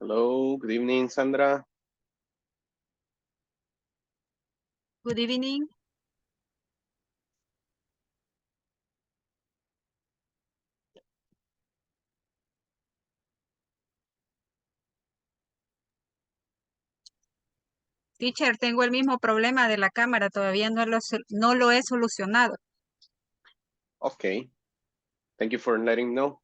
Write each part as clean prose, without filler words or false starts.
Hello, good evening, Sandra. Good evening. Teacher, tengo el mismo problema de la cámara, todavía no lo he solucionado. Okay, thank you for letting know.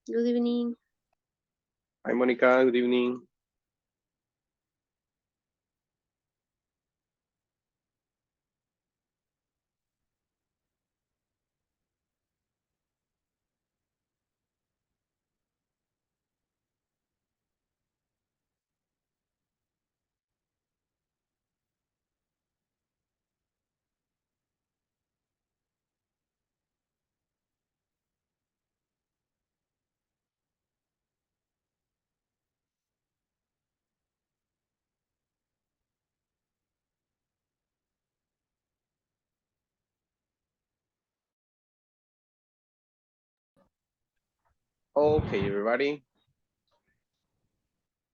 Good evening. Hi, Monica, good evening. Okay, everybody.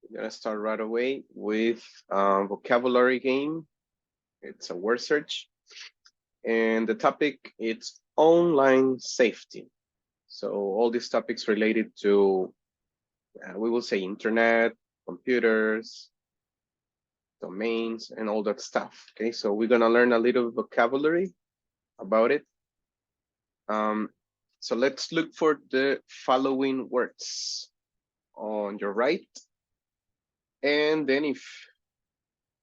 We're gonna start right away with vocabulary game. It's a word search. And the topic is online safety. So all these topics related to, we will say internet, computers, domains, and all that stuff. Okay, so we're gonna learn a little vocabulary about it. So let's look for the following words on your right. And then if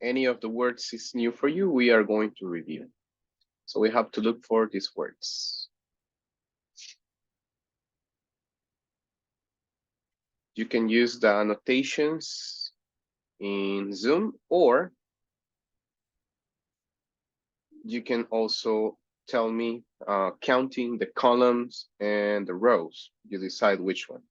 any of the words is new for you, we are going to review. So we have to look for these words. You can use the annotations in Zoom, or you can also tell me counting the columns and the rows. You decide which one.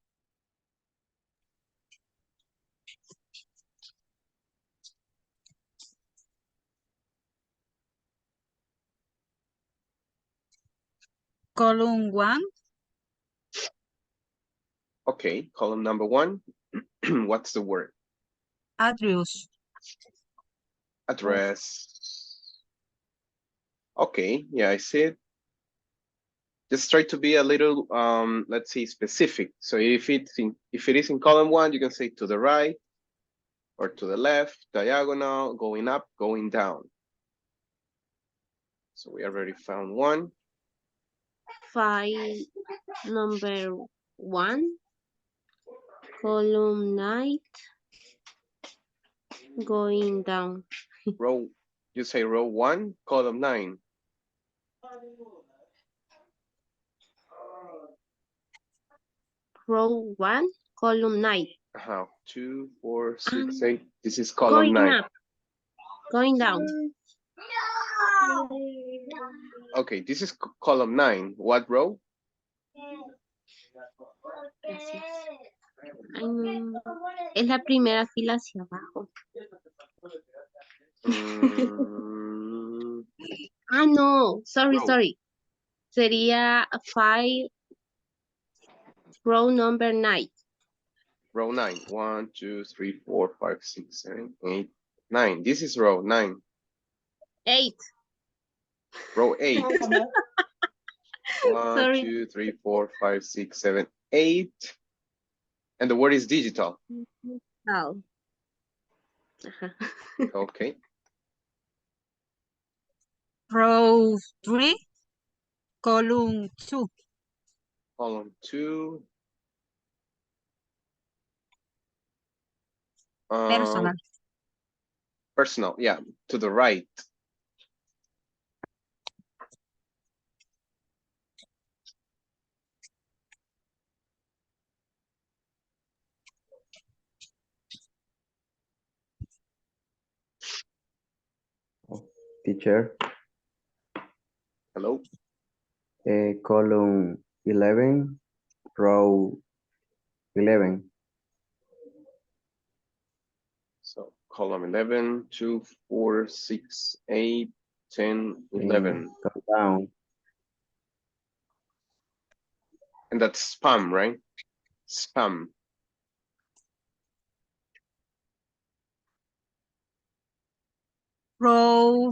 Column 1, Okay, column number 1. What's the word? address. Address. Okay, yeah, I see it. Just try to be a little, let's say, specific. So if it is in column 1, you can say to the right or to the left, diagonal, going up, going down. So we already found one. File number 1, column 9, going down. Row, you say row 1, column 9. Row 1, column 9. 2, 4, 6, 8. This is column 9. Up, going down. Okay, this is column 9. What row? Gracias. Es la primera fila hacia abajo. No, sorry. Sería 5, row number 9. Row 9. 1, 2, 3, 4, 5, 6, 7, 8, 9. This is row 9. 8. Row 8. One, Sorry. 2, 3, 4, 5, 6, 7, 8. And the word is digital. Oh. Ajá. Okay. Row 3, column 2. Column 2. Personal. Personal, yeah, to the right. Teacher, Hello. column 11, row 11. So column 11, 2, 4, 6, 8, 10, 11. Come down. And that's spam, right? Spam. Row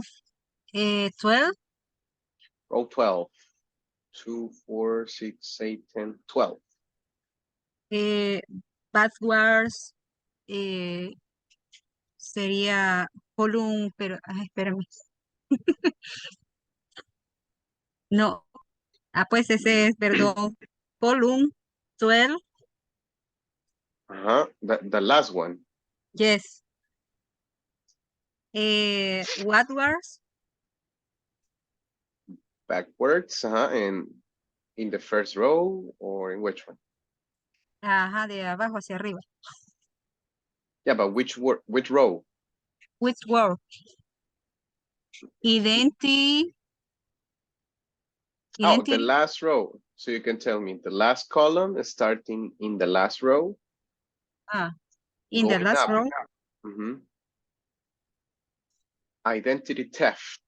12, Row 12. 2, 4, 6, 8, 10, 12. passwords, sería column, pero, espérame. No, pues ese es, perdón, column 12, The last one. yes. What words? Backwards. And in the first row or in which one? Ajá, de abajo hacia arriba. Yeah, but which word? Which row? Which word? Identity. Oh, the last row. So you can tell me the last column is starting in the last row. In the Going last up. row. Identity theft.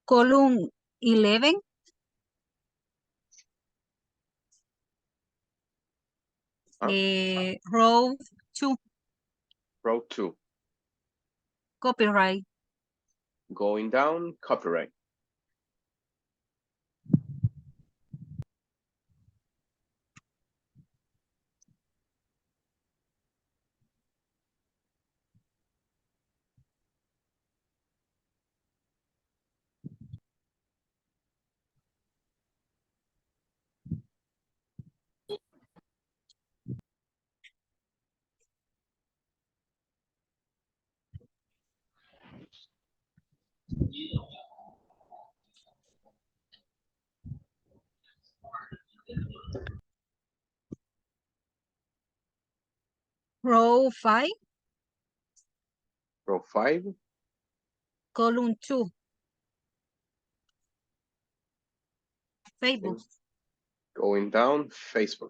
Column 11. Row 2. Row 2. Copyright. Going down, copyright. Row 5. Row 5. Column 2. Facebook. Going down, Facebook.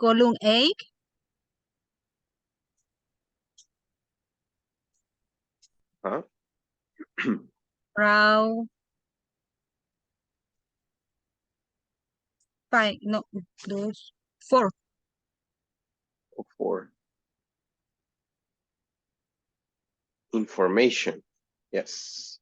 Column 8. Row 5. No, 4. 4. Information. Yes.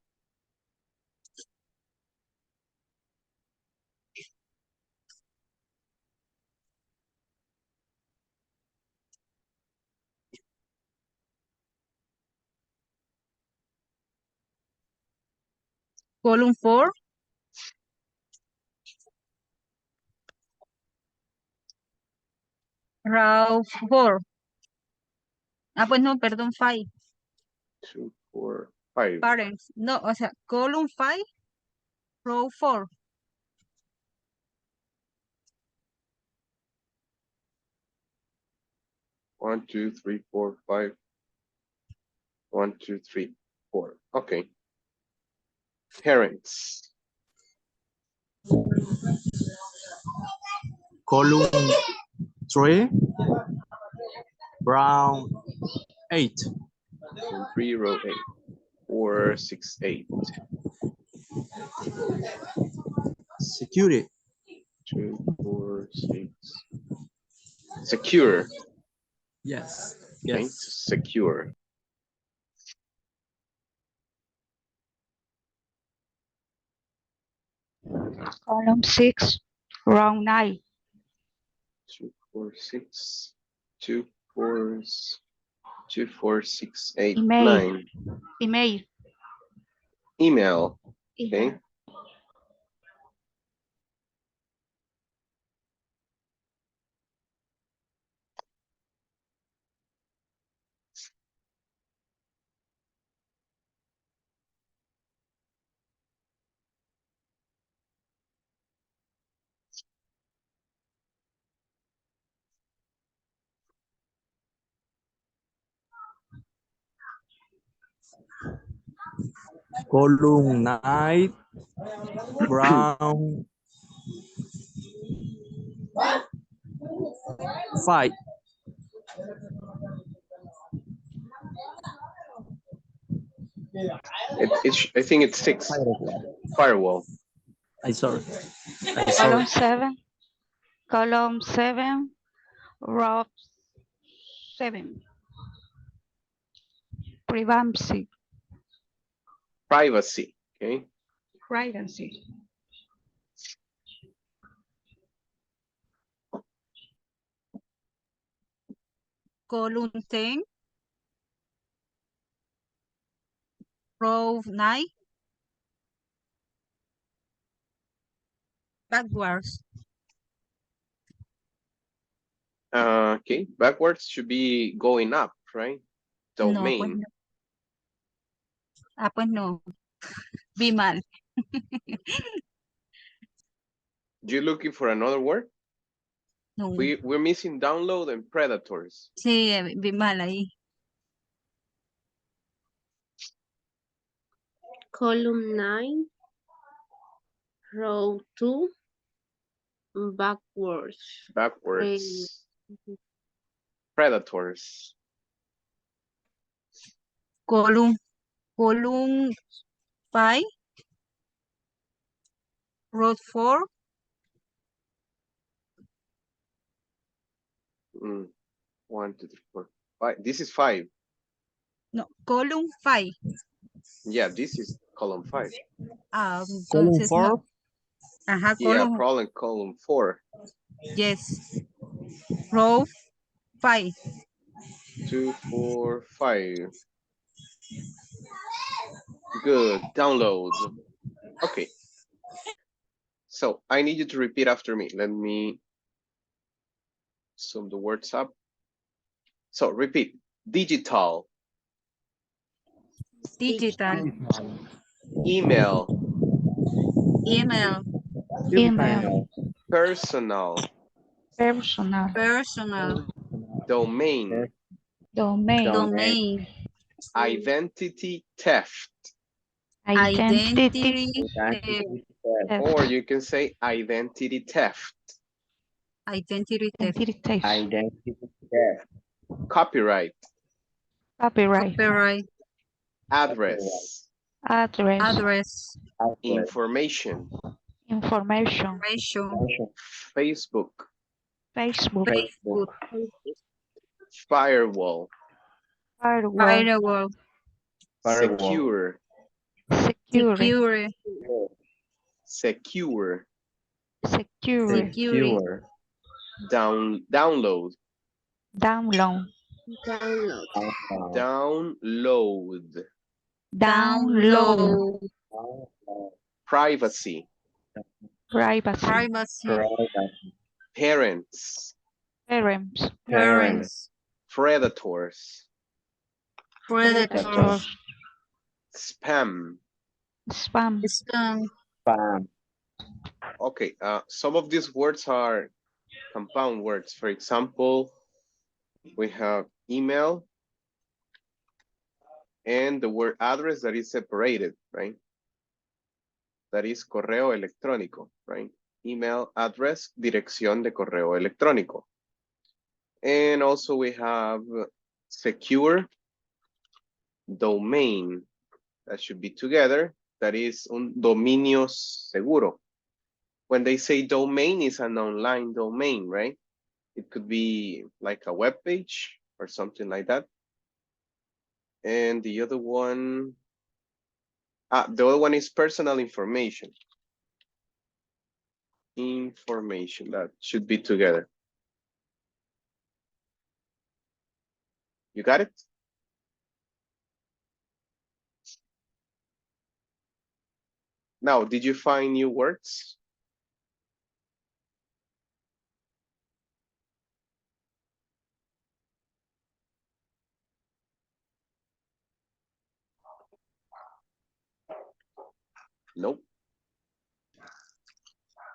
Column 4. Row 4. Ah, pues no, perdón, 5. 2, 4, 5. Parents. No, o sea, column 5, row 4. 1, 2, 3, 4, 5. 1, 2, 3, 4. Okay. Parents. Column 3, round 8. 3, row 8. 4, 6, 8. Security. 2, 4, 6. Secure. Yes. Okay. Yes. Secure. Column 6, round 9. 2, 4, 6. 2, 4, 2, 4, 6, 8, Email. 9. Email. Email. Okay. Column 9, round 5. I think it's 6. Firewall. I sorry. Column 7. Column 7, row 7. Privacy. Privacy. Okay. Privacy. Column 10, row 9. Backwards. Okay. Backwards should be going up, right? No, pues Domain. no. Ah, pues no. Vi mal. You looking for another word? No. We're missing download and predators. Sí, vi mal ahí. Column 9, row 2, backwards. Backwards. Predators. Column 5, row 4. 1, 2, 3, 4, 5. This is 5. No, column 5. Yeah, this is column 5. Ah, Column entonces 4. no. Ajá, Yeah, column. probably column 4. Yes. Row 5. 2, 4, 5. Good. Download. Okay. So I need you to repeat after me. Let me sum the words up. So repeat. Digital. Digital. Email. Email. Email. Personal. Personal. Personal. Domain. Domain. Domain. Identity theft. Identity. Or you can say identity theft. Identity theft. Identity Copyright. Copyright. Copyright. Address. Address. Address. Information. Information. Information. Facebook. Facebook. Facebook. Firewall. Firewall. Firewall. Secure. Security. Secure. Security. Security. Download. Download. Download. Download. Download. Privacy. Privacy. Privacy. Parents. Parents. Parents. Predators, Predators. spam. Spam. Spam. Okay, some of these words are compound words. For example, we have email and the word address that is separated, right? That is correo electrónico, right? Email address, dirección de correo electrónico. And also we have secure domain. That should be together. That is un dominio seguro. When they say domain, is an online domain, right? It could be like a web page or something like that. And the other one is personal information. Information, that should be together. You got it? Now, did you find new words? Nope.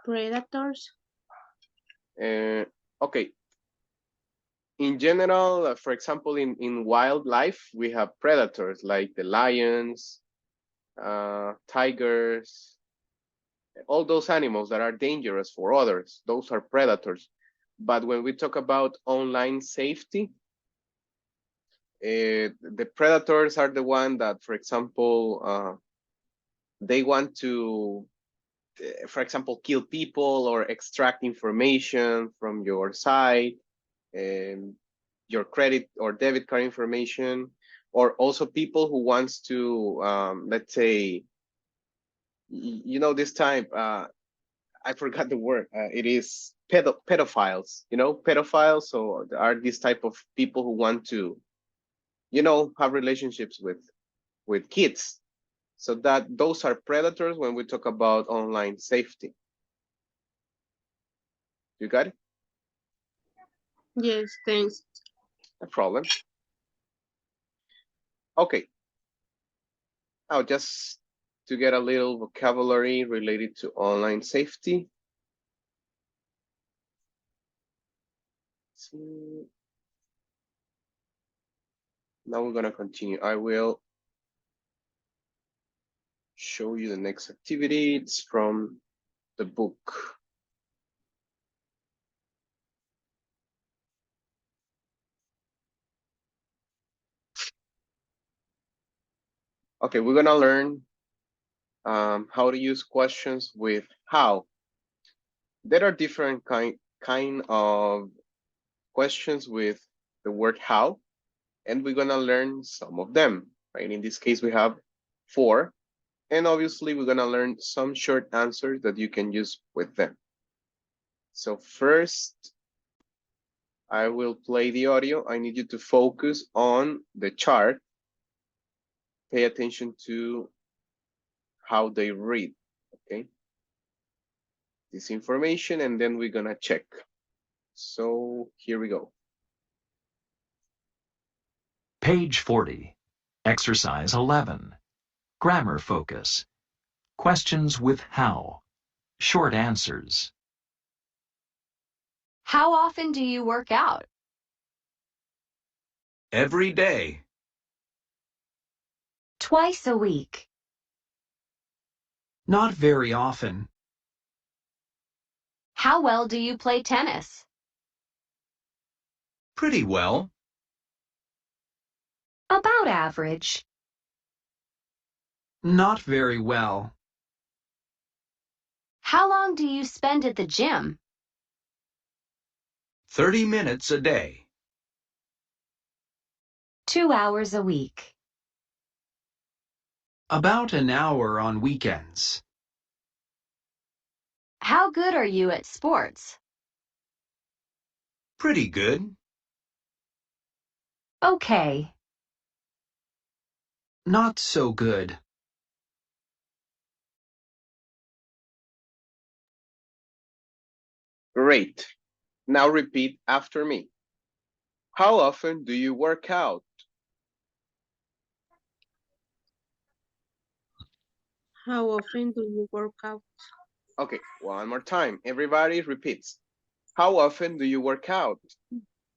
Predators. Okay. In general, for example, in wildlife, we have predators like the lions, tigers, all those animals that are dangerous for others. Those are predators. But when we talk about online safety, the predators are the one that, for example, they want to, for example, kill people or extract information from your site, and your credit or debit card information, or also people who wants to, let's say, you know, this type, I forgot the word. It is pedophiles, you know, pedophiles. So there are these type of people who want to, you know, have relationships with kids. So that those are predators when we talk about online safety. You got it? Yes, thanks. No problem. Okay. Now just to get a little vocabulary related to online safety. See. Now we're gonna continue. I will show you the next activity. It's from the book. Okay, we're gonna learn how to use questions with how. There are different kind of questions with the word how, and we're gonna learn some of them, right? In this case, we have 4, and obviously we're gonna learn some short answers that you can use with them. So first, I will play the audio. I need you to focus on the chart. Pay attention to how they read, okay? This information, and then we're gonna check. So here we go. Page 40. Exercise 11. Grammar focus. Questions with how. Short answers. How often do you work out? Every day. Twice a week. Not very often. How well do you play tennis? Pretty well. About average. Not very well. How long do you spend at the gym? 30 minutes a day. 2 hours a week. About an hour on weekends. How good are you at sports? Pretty good. Okay. Not so good. Great. Now repeat after me. How often do you work out? How often do you work out? Okay, one more time. Everybody repeats. How often do you work out?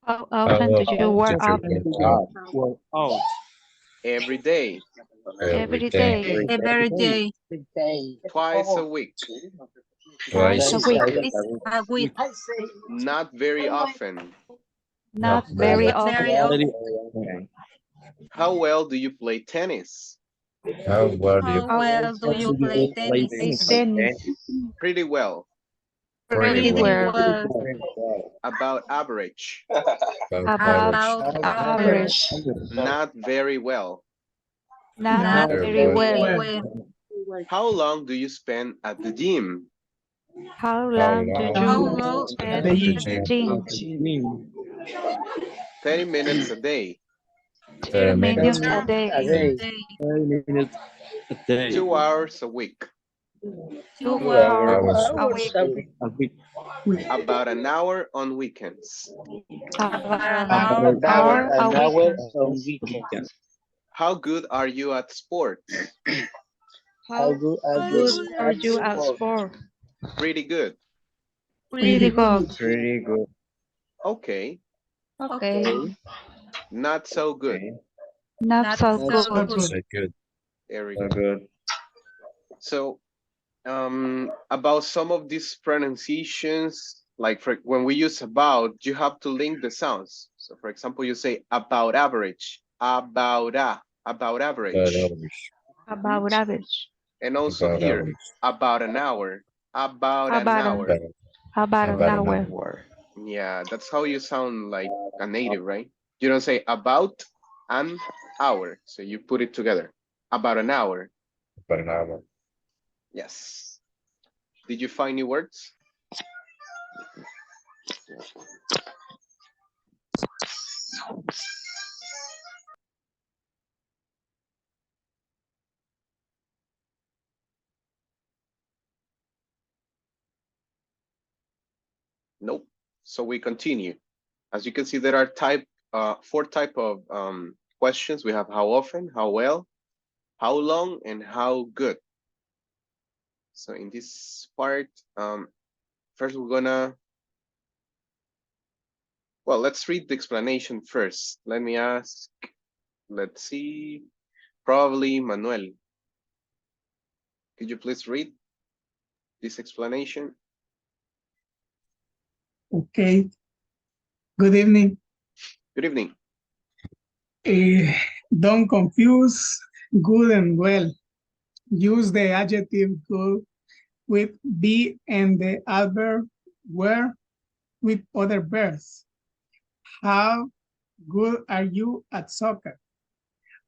How often do you work out? Work out. Every day, Every day, Every day. twice a week, twice a week, Twice a week. not very often. not very Not very often. often. Okay. How well do you play tennis? How well do you play tennis? Tennis, Pretty well, pretty Pretty well, well. about average, About average. average, not very well. not Not very very well. well. How long do you spend at the gym? How long do How you long spend at at the the gym? gym? 30 minutes a day, 30 minutes a 30 day, minutes a day. 30 minutes a day. 2 hours a week, 2 2 hours hours a week, A week. about an hour on weekends. about an an hour. hour a week. A weekend. How good are you at sports? How How good good are you at sport? Pretty good. Pretty good. Pretty good. Okay, Okay, not so good. Okay. not Not so so good. good. Very So good. good. So, about some of these pronunciations, like for when we use about, you have to link the sounds. So, for example, you say about average, about average, About average. and also here about an hour, about an About hour. about an hour. Word. Yeah, that's how you sound like a native, right? You don't say about an hour, so you put it together. About an hour. Yes. Did you find new words? Nope. So we continue. As you can see, there are four type of questions. We have how often, how well, how long, and how good. So in this part, first we're gonna, well, let's read the explanation first. Let me ask, let's see, probably Manuel. Could you please read this explanation? Okay. Good evening. Good evening. Don't confuse good and well. Use the adjective good with be and the adverb where with other verbs. How good are you at soccer?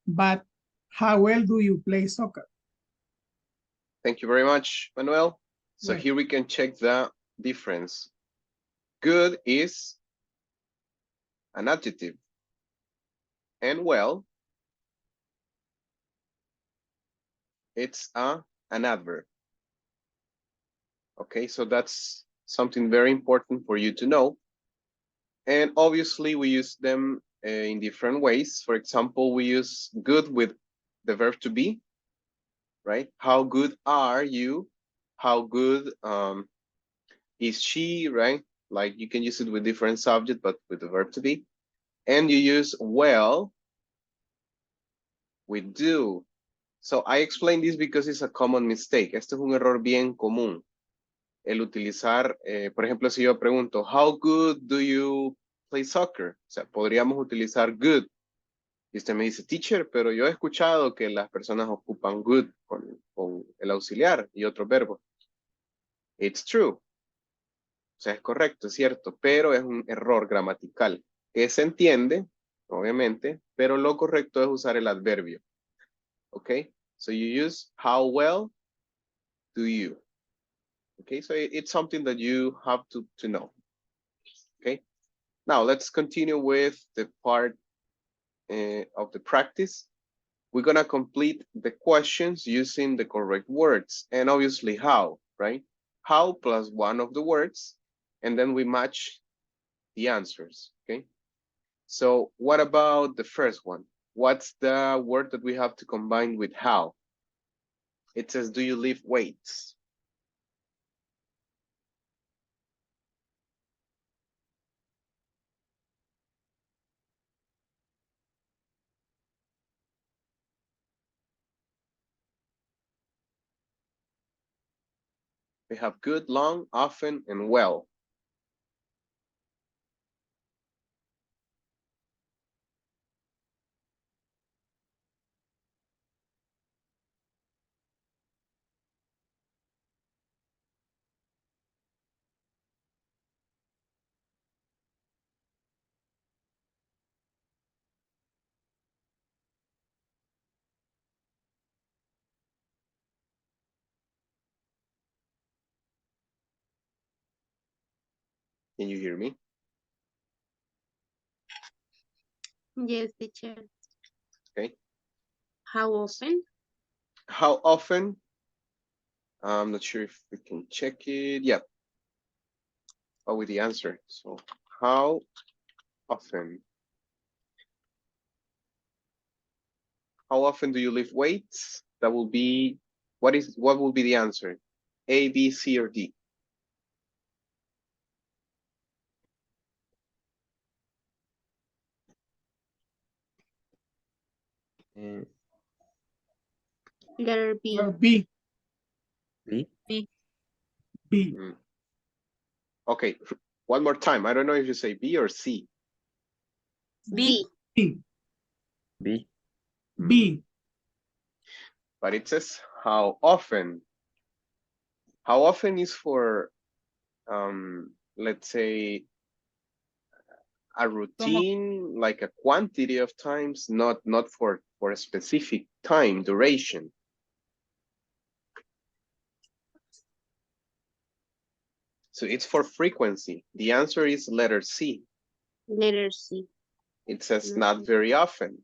But how well do you play soccer? Thank you very much, Manuel. So Yeah. here we can check the difference. Good is an adjective, and well, it's an adverb. Okay, so that's something very important for you to know. And obviously we use them in different ways. For example, we use good with the verb to be, right? How good are you? How good is she, right? Like you can use it with different subject, but with the verb to be. And you use well with do. So I explain this because it's a common mistake. Este es un error bien común. El utilizar, por ejemplo, si yo pregunto, how good do you play soccer? O sea, podríamos utilizar good. Y usted me dice, teacher, pero yo he escuchado que las personas ocupan good con el auxiliar y otro verbo. It's true. O sea, es correcto, es cierto, pero es un error gramatical que se entiende, obviamente, pero lo correcto es usar el adverbio. Okay, so you use how well do you. Okay, so it's something that you have to know. Okay, now let's continue with the part of the practice. We're gonna complete the questions using the correct words and obviously how, right? How plus one of the words, and then we match the answers, okay? So what about the first one? What's the word that we have to combine with how? It says, do you lift weights? We have good, long, often, and well. Can you hear me? Yes, teacher. Okay. How often? How often? I'm not sure if we can check it. Yeah. Oh, with the answer. So how often? How often do you lift weights? That will be, what will be the answer? A, B, C, or D? Uh, Letter B. Or B. B. B. Mm. Okay, one more time. I don't know if you say B or C. B. B. B. B. But it says how often. How often is for, let's say, a routine, like a quantity of times, not for a specific time duration. So it's for frequency. The answer is letter C. Letter C. It says not very often.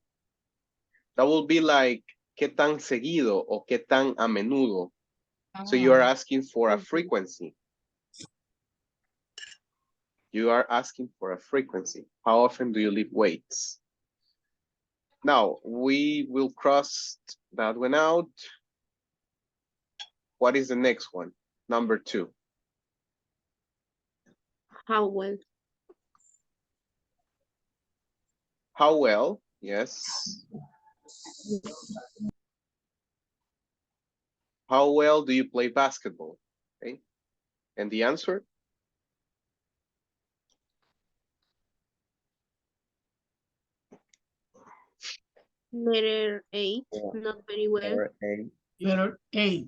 That will be like qué tan seguido o qué tan a menudo. So you are asking for a frequency. You are asking for a frequency. How often do you lift weights? Now, we will cross that one out. What is the next one? Number 2. How well? How well? Yes. How well do you play basketball? Okay. And the answer? Letter 8. Not very well. Letter A. Letter A.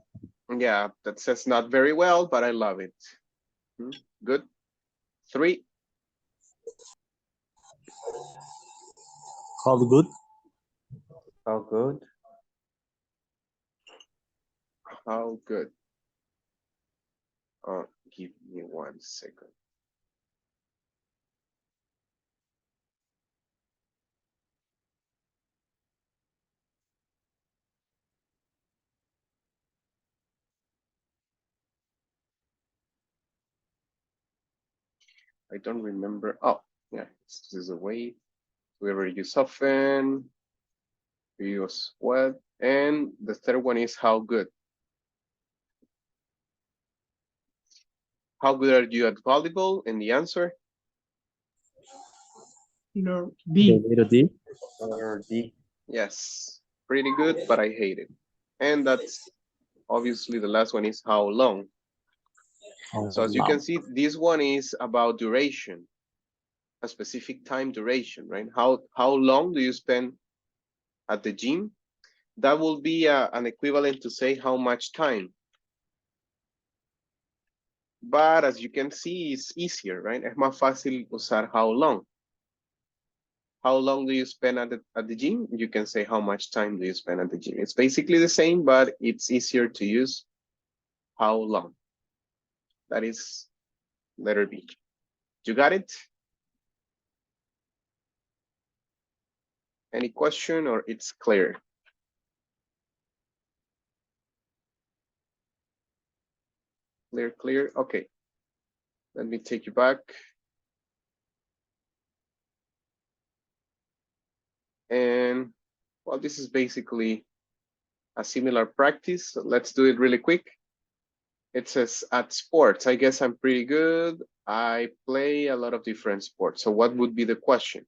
Yeah, that says not very well, but I love it. Good. 3. How good? How good? How good? Give me 1 second. I don't remember. Oh, yeah, this is a way. We already use often. We use what? And the third one is how good. How good are you at volleyball? And the answer? Letter B. Letter D. Letter D. Yes, pretty good, but I hate it. And that's obviously the last one is how long. So as you can see, this one is about duration, a specific time duration, right? How long do you spend at the gym? That will be an equivalent to say how much time. But as you can see, it's easier, right? Es más fácil usar how long. How long do you spend at the gym? You can say how much time do you spend at the gym. It's basically the same, but it's easier to use how long. That is letter B. You got it? Any question or it's clear? Clear, clear. Okay. Let me take you back. Well, this is basically a similar practice. So let's do it really quick. It says at sports. I guess I'm pretty good. I play a lot of different sports. So what would be the question?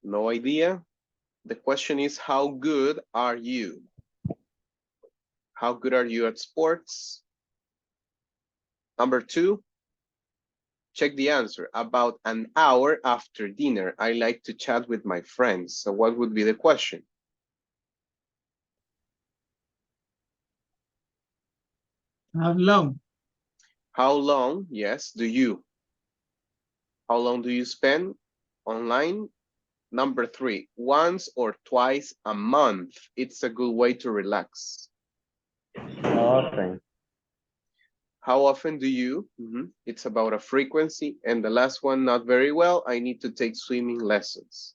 No idea. The question is, how good are you? How good are you at sports? Number 2, check the answer. About an hour after dinner, I like to chat with my friends. So what would be the question? How long? How long, yes, do you? How long do you spend online? Number 3, once or twice a month. It's a good way to relax. Often. How often do you? It's about a frequency. And the last one, not very well. I need to take swimming lessons.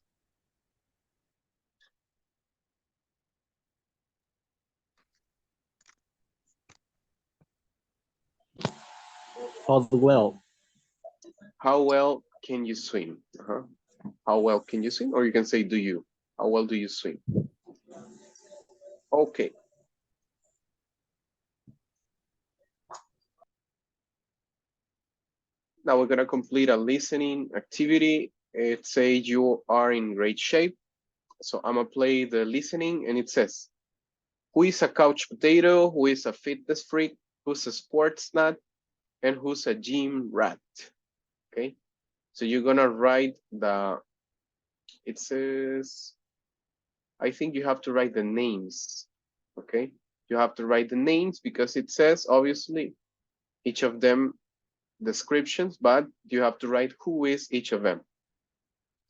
How well? How well can you swim? How well can you swim? Or you can say, do you? How well do you swim? Okay. Now we're gonna complete a listening activity. It says you are in great shape. So I'm gonna play the listening and it says, who is a couch potato? Who is a fitness freak? Who's a sports nut? And who's a gym rat? Okay. So you're gonna write it says, I think you have to write the names. Okay. You have to write the names because it says, obviously, each of them descriptions, but you have to write who is each of them.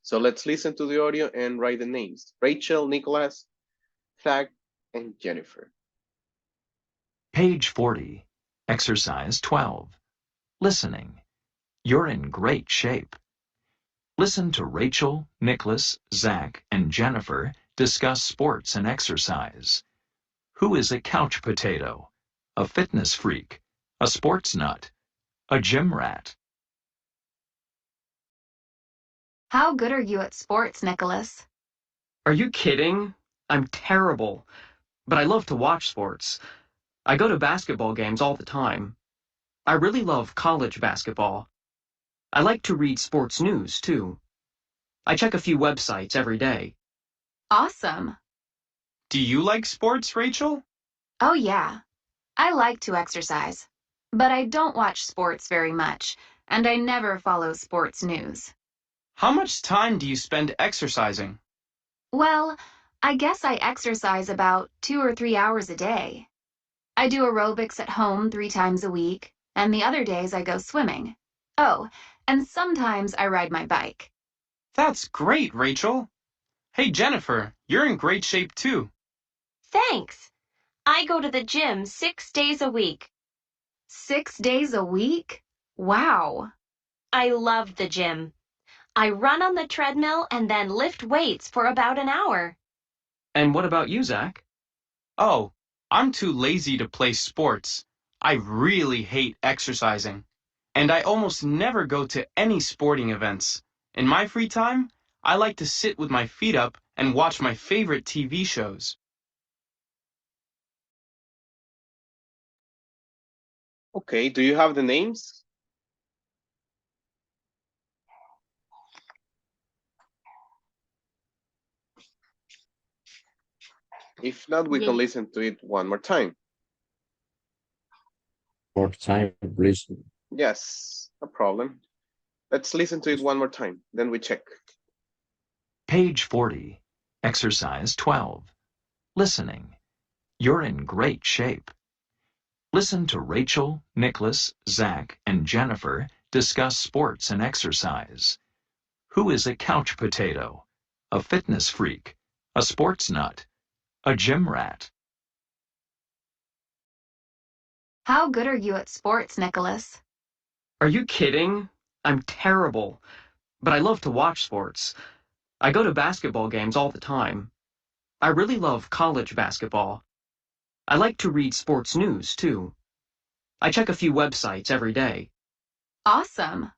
So let's listen to the audio and write the names. Rachel, Nicholas, Zach, and Jennifer. Page 40, Exercise 12. Listening. You're in great shape. Listen to Rachel, Nicholas, Zach, and Jennifer discuss sports and exercise. Who is a couch potato? A fitness freak? A sports nut? A gym rat? How good are you at sports, Nicholas? Are you kidding? I'm terrible. But I love to watch sports. I go to basketball games all the time. I really love college basketball. I like to read sports news, too. I check a few websites every day. Awesome. Do you like sports, Rachel? Oh, yeah. I like to exercise. But I don't watch sports very much, and I never follow sports news. How much time do you spend exercising? Well, I guess I exercise about 2 or 3 hours a day. I do aerobics at home 3 times a week, and the other days I go swimming. Oh, and sometimes I ride my bike. That's great, Rachel. Hey, Jennifer, you're in great shape too. Thanks. I go to the gym 6 days a week. 6 days a week? Wow. I love the gym. I run on the treadmill and then lift weights for about an hour. And what about you, Zach? Oh, I'm too lazy to play sports. I really hate exercising. And I almost never go to any sporting events. In my free time, I like to sit with my feet up and watch my favorite TV shows. Okay, do you have the names? If not, we can Yes. listen to it one more time. More time, please. Yes, no problem. Let's listen to it one more time, then we check. Page 40, Exercise 12. Listening. You're in great shape. Listen to Rachel, Nicholas, Zach, and Jennifer discuss sports and exercise. Who is a couch potato? A fitness freak? A sports nut? A gym rat? How good are you at sports, Nicholas? Are you kidding? I'm terrible. but I love to watch sports. I go to basketball games all the time. I really love college basketball. I like to read sports news, too. I check a few websites every day. Awesome.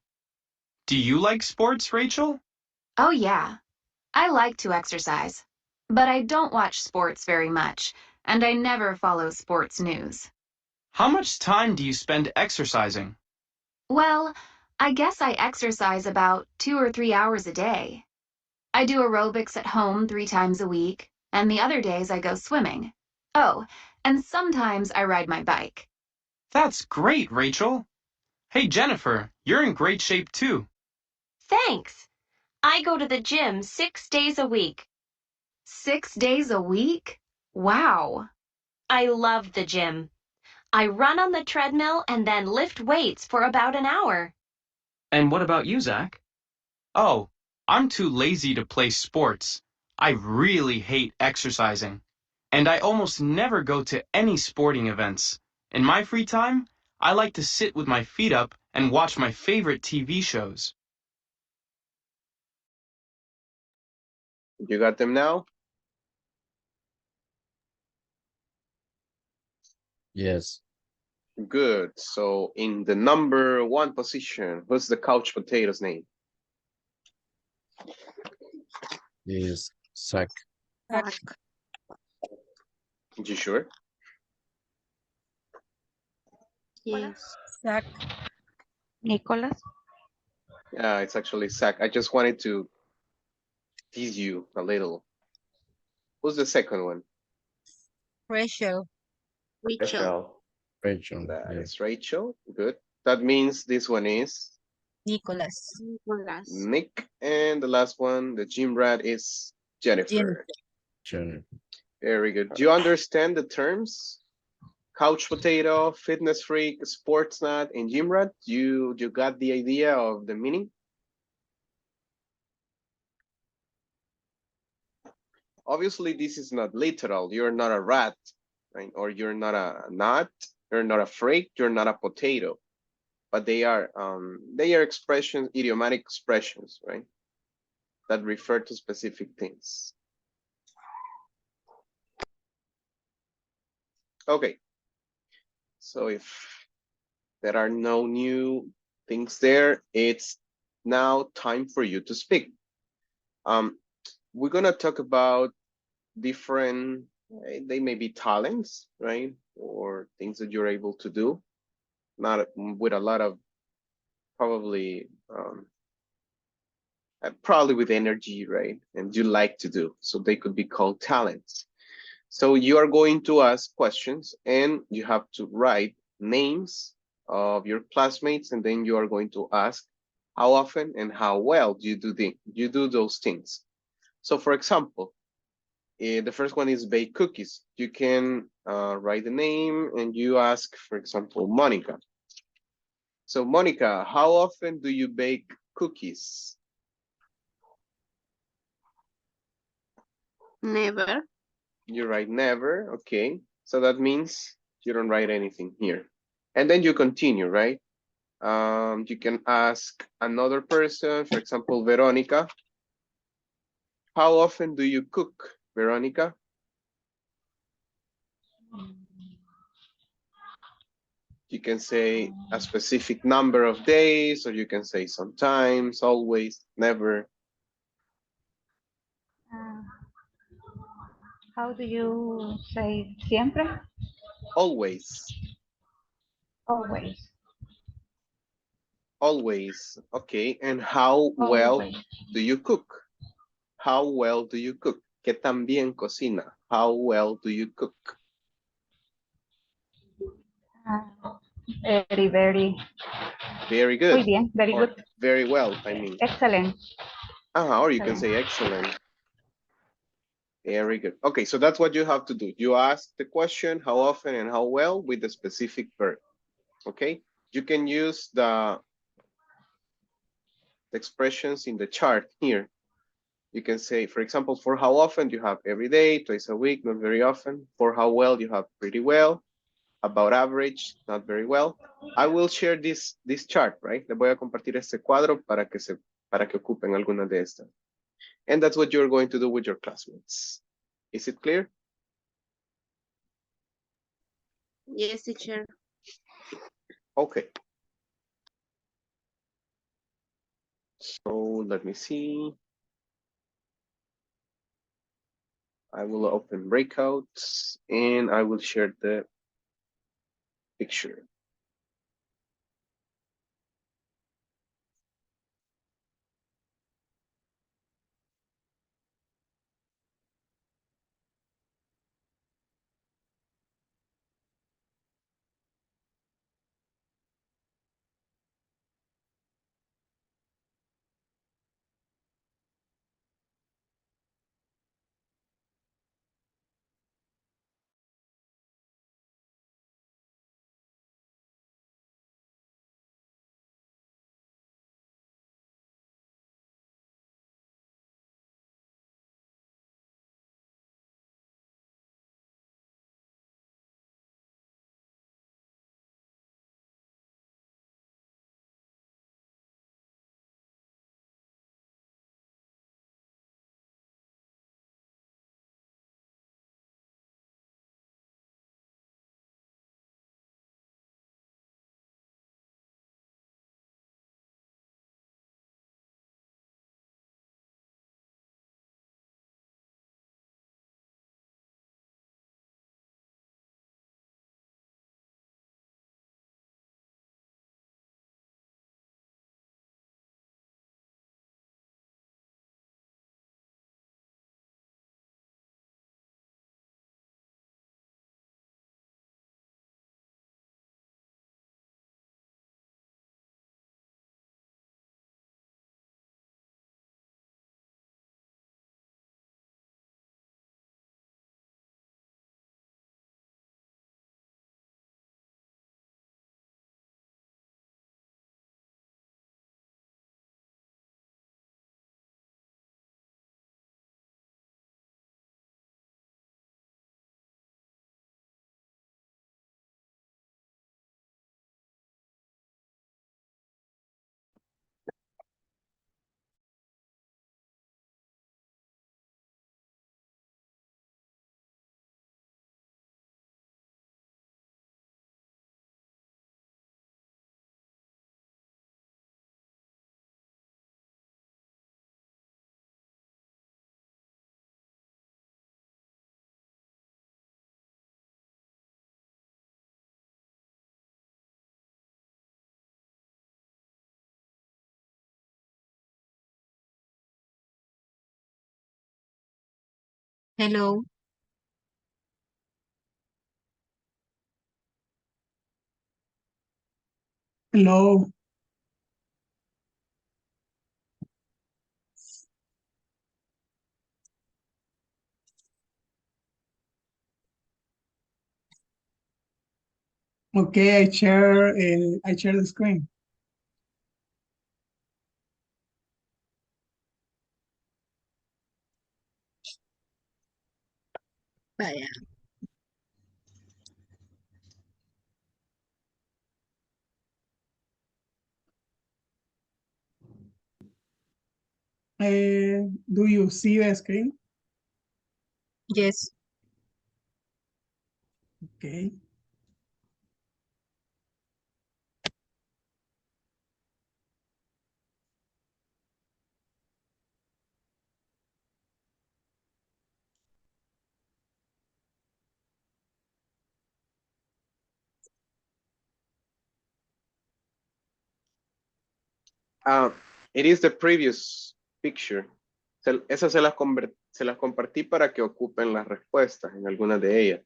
Do you like sports, Rachel? Oh, yeah. I like to exercise, but I don't watch sports very much, and I never follow sports news. How much time do you spend exercising? Well, I guess I exercise about 2 or 3 hours a day. I do aerobics at home 3 times a week, and the other days I go swimming. Oh, and sometimes I ride my bike. That's great, Rachel. Hey, Jennifer, you're in great shape too. Thanks. I go to the gym 6 days a week. 6 days a week? Wow. I love the gym. I run on the treadmill and then lift weights for about an hour. And what about you, Zach? Oh, I'm too lazy to play sports. I really hate exercising. And I almost never go to any sporting events. In my free time, I like to sit with my feet up and watch my favorite TV shows. You got them now? Yes. Good. So in the number 1 position, what's the couch potato's name? Is Zach. You sure? Yes. Zach. Nicholas. Yeah, it's actually Zach. I just wanted to tease you a little. Who's the second one? Rachel. Rachel. Rachel. That Yeah. is Rachel. Good. That means this one is Nicholas. Nicholas. Nick. And the last one, the gym rat, is Jennifer. Jennifer. Very good. Do you understand the terms? Couch potato, fitness freak, sports nut, and gym rat? You got the idea of the meaning? Obviously, this is not literal. You're not a rat, right? Or you're not a nut. You're not a freak. You're not a potato. But they are expressions, idiomatic expressions, right? That refer to specific things. Okay. So if there are no new things there, it's now time for you to speak. We're gonna talk about different, they may be talents, right? Or things that you're able to do, not with a lot of probably with energy, right? And you like to do. So they could be called talents. So you are going to ask questions and you have to write names of your classmates, and then you are going to ask how often and how well do you do those things. So for example, the first one is bake cookies. You can write the name and you ask, for example, Monica. So Monica, how often do you bake cookies? Never. You write never, okay. So that means you don't write anything here. And then you continue, right? You can ask another person, for example, Veronica. How often do you cook, Veronica? You can say a specific number of days, or you can say sometimes, always, never. How do you say siempre? Always. Always. Always. Okay. And how well Always. do you cook? How well do you cook? ¿Qué tan bien cocina? How well do you cook? Very, very. Very good. Muy bien. Very Or good. very well, I mean. Excellent. Or you can say excellent. Very good. Okay, so that's what you have to do. You ask the question, how often and how well, with the specific verb. Okay, you can use the expressions in the chart here. You can say, for example, for how often you have every day, twice a week, not very often. For how well you have pretty well, about average, not very well. I will share this chart, right? Le voy a compartir este cuadro para que se para que ocupen algunas de estas. And that's what you're going to do with your classmates. Is it clear? Yes, teacher. Okay. So let me see. I will open breakouts and I will share the picture. Hello. Hello. Okay, I share the screen. Vaya. Do you see the screen? Yes. Okay. It is the previous picture. Esas se las compartí para que ocupen las respuestas en algunas de ellas.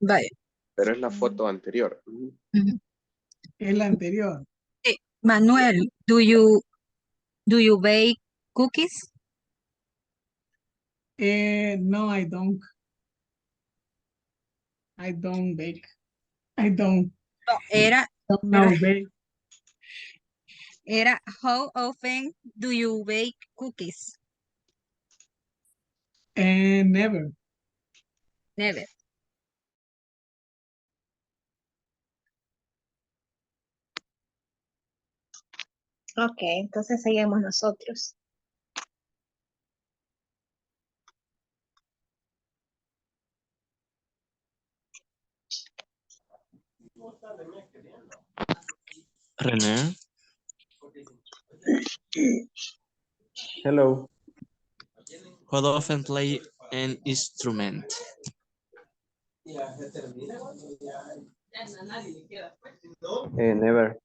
Vaya. Pero es la foto anterior. Ujú. Es la anterior. Manuel, do you bake cookies? No, I don't. I don't bake. I don't. No, era Don't know bake. how often do you bake cookies? Never. Never. Ok, entonces seguimos nosotros. René, Hello. how often play an instrument? Never.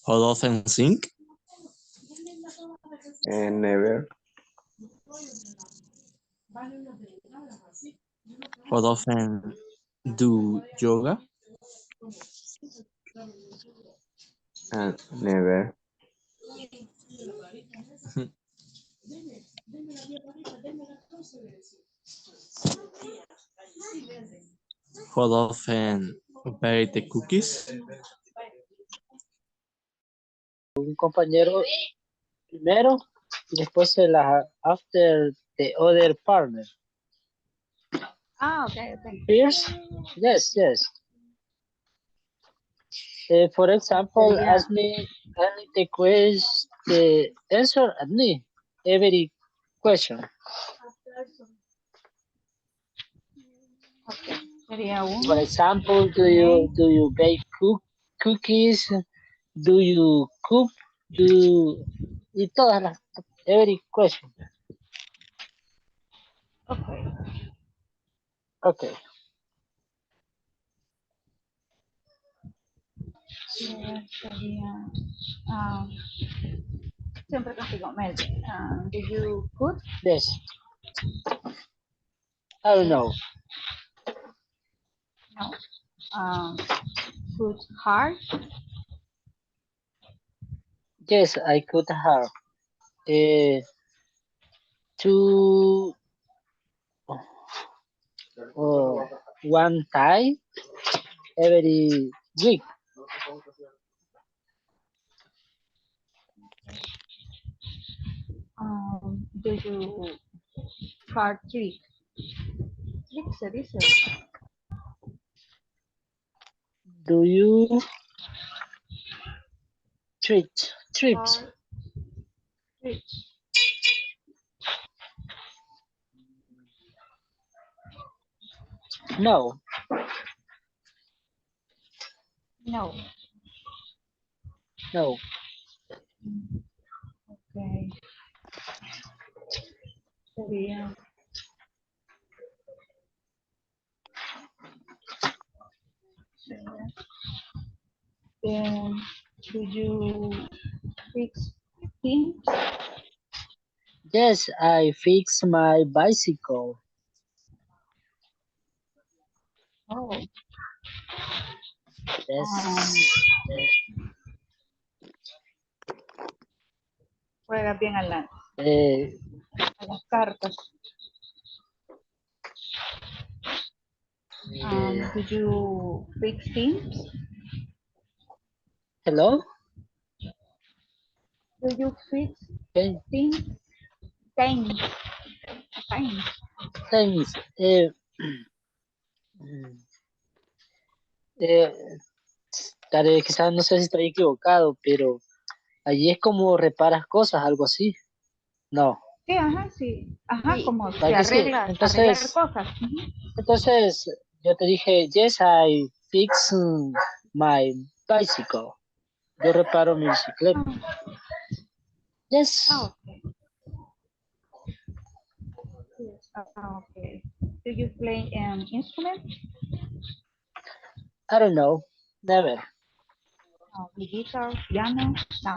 How often sing? Never. How often do yoga? Never. How often bake the cookies? Un compañero primero y después after the other partner. Ah, okay, okay. First, yes, yes. For example, Sería, ask me only the answer at me every question. okay. Sería For uno, example, may, do you bake cookies? Do you cook? Y todas las every question. okay. Okay. Sería, ah, siempre contigo, Melvin. Do you cook? Yes. I don't know. No. Cook hard? Yes, I could have. Two one time every week. Do you hard trick? Trick se dice. Do you trips? Hard trick. No, No. no. Okay. Sería, then do you fix things? Yes, I fix my bicycle. Oh, Yes. juega bien Eh, a las cartas. eh, Do you fix things? hello? Do you fix Okay. things? Things. Things. Thanks. Eh, quizás no sé si estoy equivocado, pero allí es como reparas cosas, algo así. No, Sí, ajá, sí. Ajá, Sí, como ¿verdad se que sí? arregla, arreglar Entonces, cosas. Ujú. entonces yo te dije, yes, I fix my bicycle. Yo reparo mi bicicleta. Yes. Okay. Yes. Okay. Do you play an instrument? I don't know. Never. The guitar, piano? No.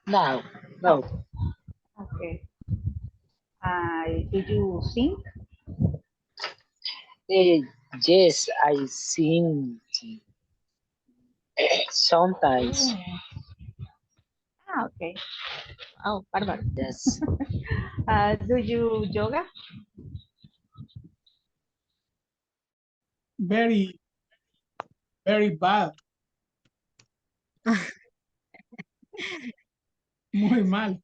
No. No. No. Okay. Do you sing? Eh, yes, I sing sometimes. Oh. Okay. Oh, bárbaro. Yes. Do you yoga? Very, very bad. Muy mal.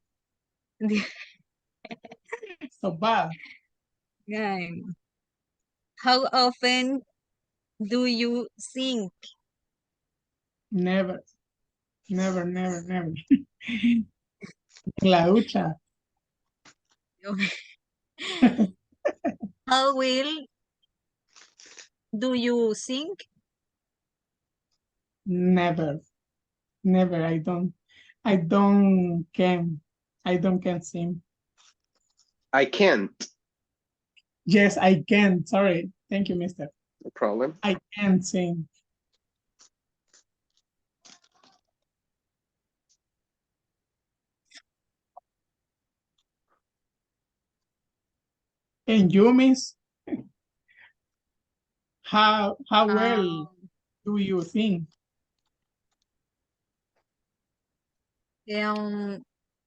So bad. Um, how often do you think? Never, never, never, never. En la ducha. How will do you think? Never, never. I don't can sing. I can't. Yes, I can. Sorry. Thank you, mister. No problem. I can sing. And you, miss, how well do you think?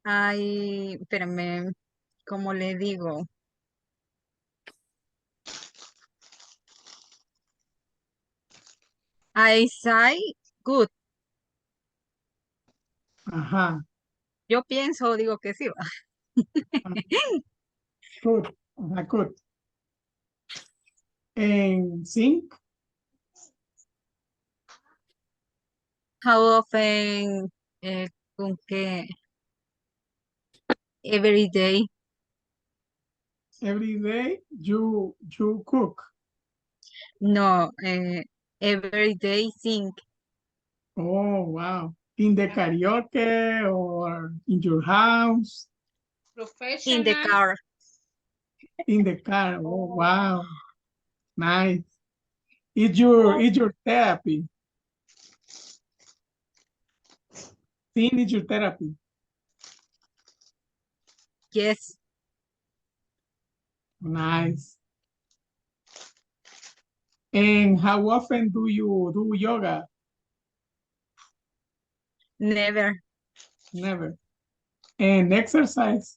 Espérame, ¿cómo le digo? I say good. Ajá. Yo pienso, digo que sí. Good. Ajá, good. And sing? How often, con qué, every day. Every day you cook. No, every day sing. Oh, wow. In the karaoke or in your house? In the car. In the car. Oh, wow. Nice. It's your therapy. Sing is your therapy. Yes. Nice. And how often do you do yoga? Never. Never. And exercise?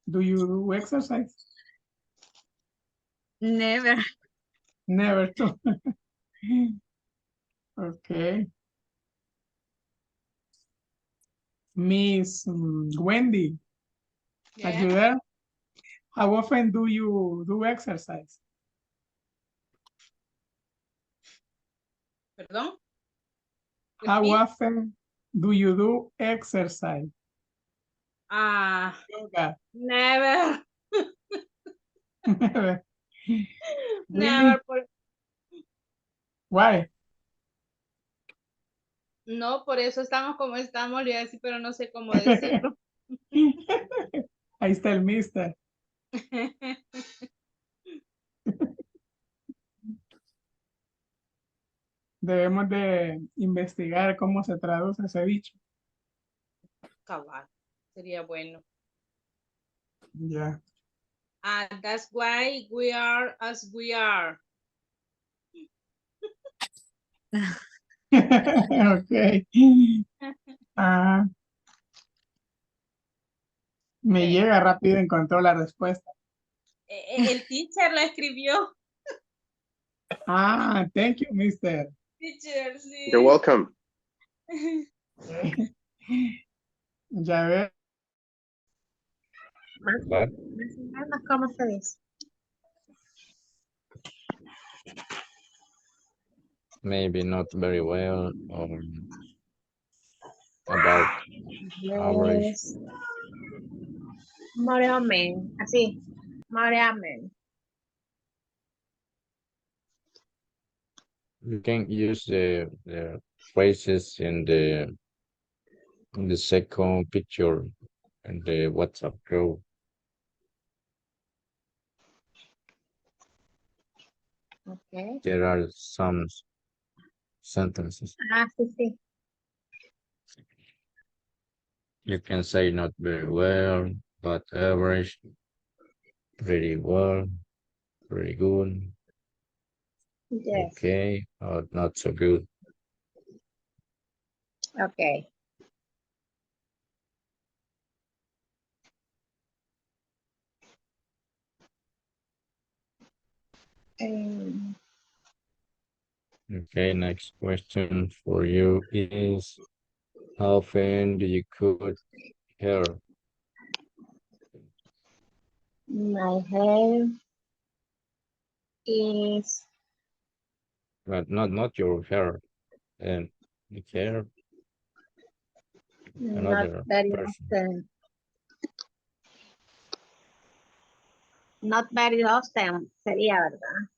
Do you do exercise? Never. Never too. Okay. Miss Wendy, are you there? How often do you do exercise? Perdón. How Repeat. often do you do exercise? Yoga. Never. Never. Never. Why? No, por eso estamos como estamos, le iba a decir, pero no sé cómo decirlo. Ahí está el mister. Debemos de investigar cómo se traduce ese dicho. Cabal. Sería bueno. Ya. That's why we are as we are. Ok. Me llega rápido, encontró la respuesta. El teacher la escribió. Thank you, mister. Teacher, sí. You're welcome. Ya ve. Más o menos, ¿cómo se dice? Maybe not very well or about average. Yes. More o menos, así. More o menos. You can use the phrases in the second picture in the WhatsApp group. Okay. There are some sentences. Sí, sí. You can say not very well, but average, pretty well, pretty good, Yes. okay, or not so good. Okay. Okay, next question for you is, how often do you cut hair? My hair is But not your hair. And hair, not another very person. often. Not very often sería, ¿verdad?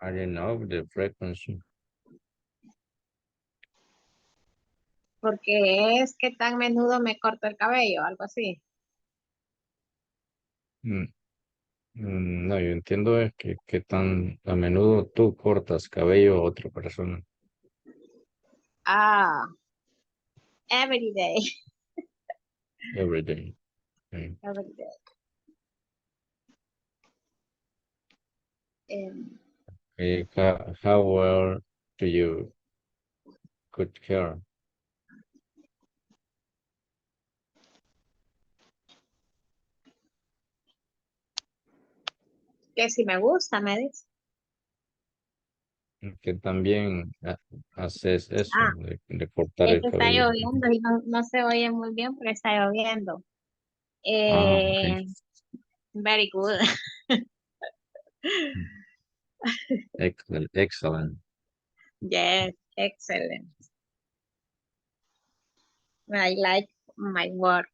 I don't know the frequency. Porque es que tan menudo me corto el cabello, algo así. No, yo entiendo es que tan a menudo tú cortas cabello a otra persona. Ah, every day. Every day. Okay. Every day. Em, How well do you cut hair? que si me gusta, me dice. Que también haces eso Ah, de cortar es el que está cabello. lloviendo y no se oye muy bien porque está lloviendo. Okay. Very good. Excellent, excellent. Yes, excellent. I like my work.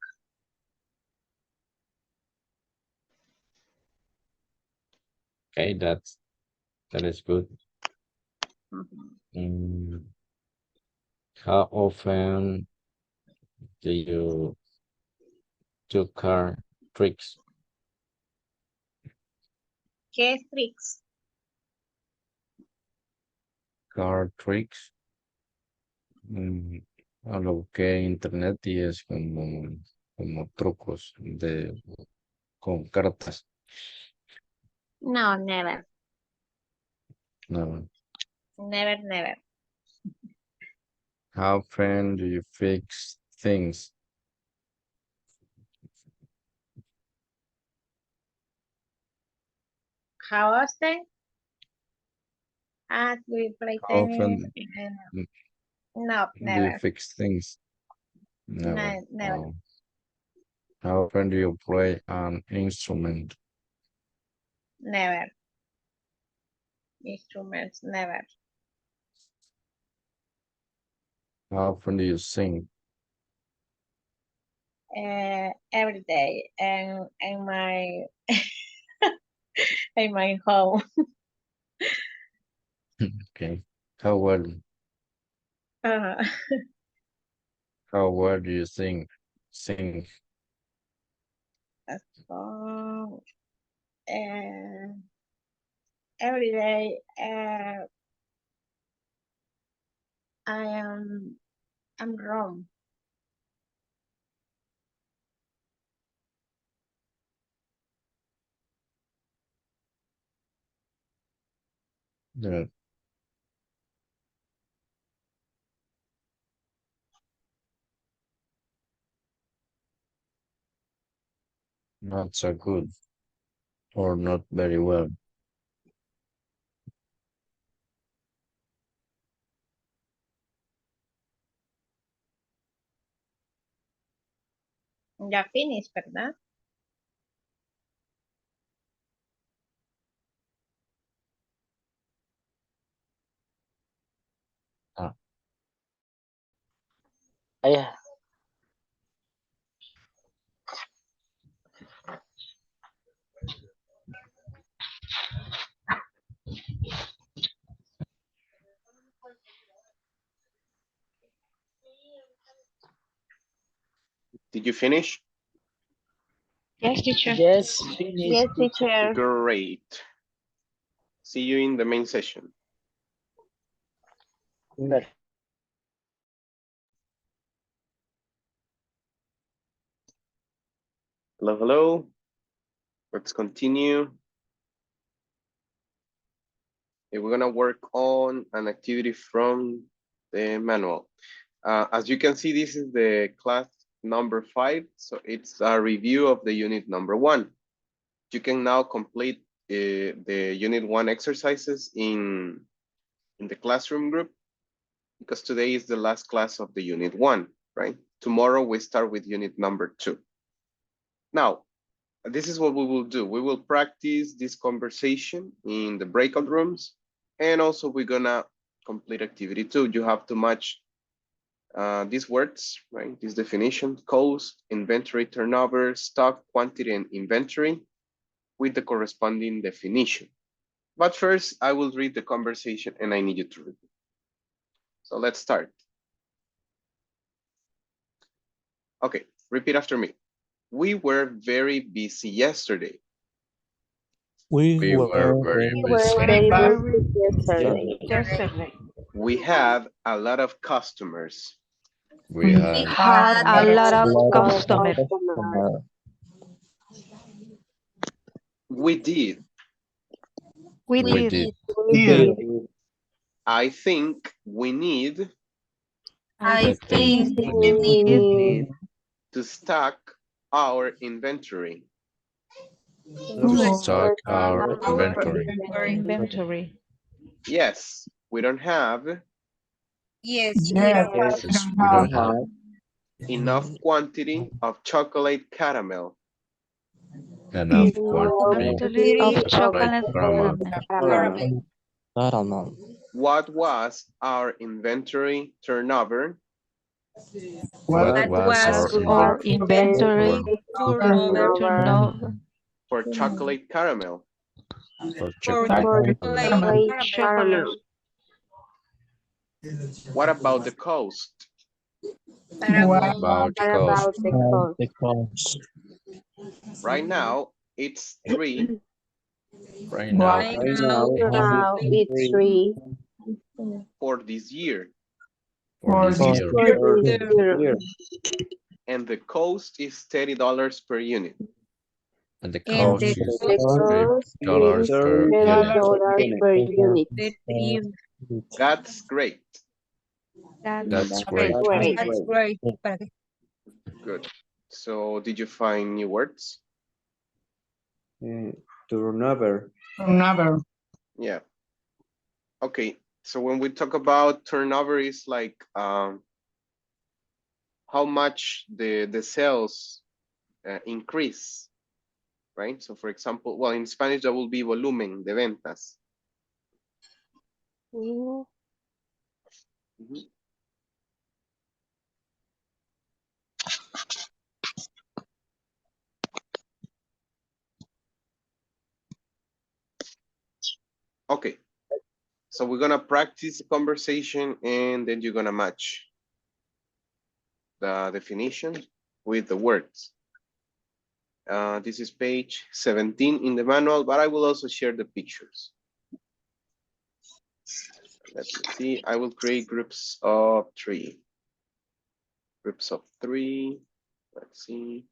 Okay, that is good. Mhm. How often do you do car tricks? ¿Qué es tricks? Car tricks. Lo busqué en internet y es como trucos con cartas. No, never. No. Never, never. How often do you fix things? How often? Do you play How tennis? often No, do you never. fix things? Never. No, never. How often do you play an instrument? Never. Instruments, never. How often do you sing? Every day and my in my home. Okay. How well Uh, how well do you sing? so, every day I'm wrong. Yeah. Not so good or not very well. Ya finish, ¿verdad? Ah, Yeah. Did you finish? Yes, teacher. Yes, finish. Yes, teacher. Great. See you in the main session. Hello, hello. Let's continue. We're gonna work on an activity from the manual. As you can see, this is the class number 5. So it's a review of the unit number 1. You can now complete the unit 1 exercises in the classroom group because today is the last class of the unit 1, right? tomorrow we start with unit number 2. Now, this is what we will do. We will practice this conversation in the breakout rooms, and also we're gonna complete activity 2. You have to match these words, right? This definition: cost, inventory turnover, stock, quantity, and inventory with the corresponding definition. But first, I will read the conversation and I need you to read it. So let's start. Okay, repeat after me. We were very busy yesterday. We were very busy Yesterday. We had a lot of customers. We had Had a lot of customers. We did. We we did. did. I think we need I think We we need need to stock our inventory. to stock our inventory. inventory. Yes, we don't have Yes, we Yes, don't have Yes, we don't have enough quantity of chocolate caramel. enough quantity Quantity of like chocolate caramel. caramel. Caramel. What was our inventory turnover what What What was our was Our our inventory inventory turnover turnover for chocolate caramel? for for chocolate chocolate caramel. What about the cost? What what about cost? The cost. Right now, it's 3 Right now, Right now, It's free for this year, for for this this year, year. and the cost is $30 per unit. and the And cost the is cost $30 per unit. per unit. That's great. That's great. That's great. Good. So did you find new words? Turnover. turnover. Yeah. Okay. So when we talk about turnover, is like how much the sales increase, right? So for example, well, in Spanish that will be volumen de ventas. Mhm. Okay. So we're gonna practice the conversation and then you're gonna match the definition with the words. This is page 17 in the manual, but I will also share the pictures. Let me see. I will create groups of 3. Groups of 3. Let's see.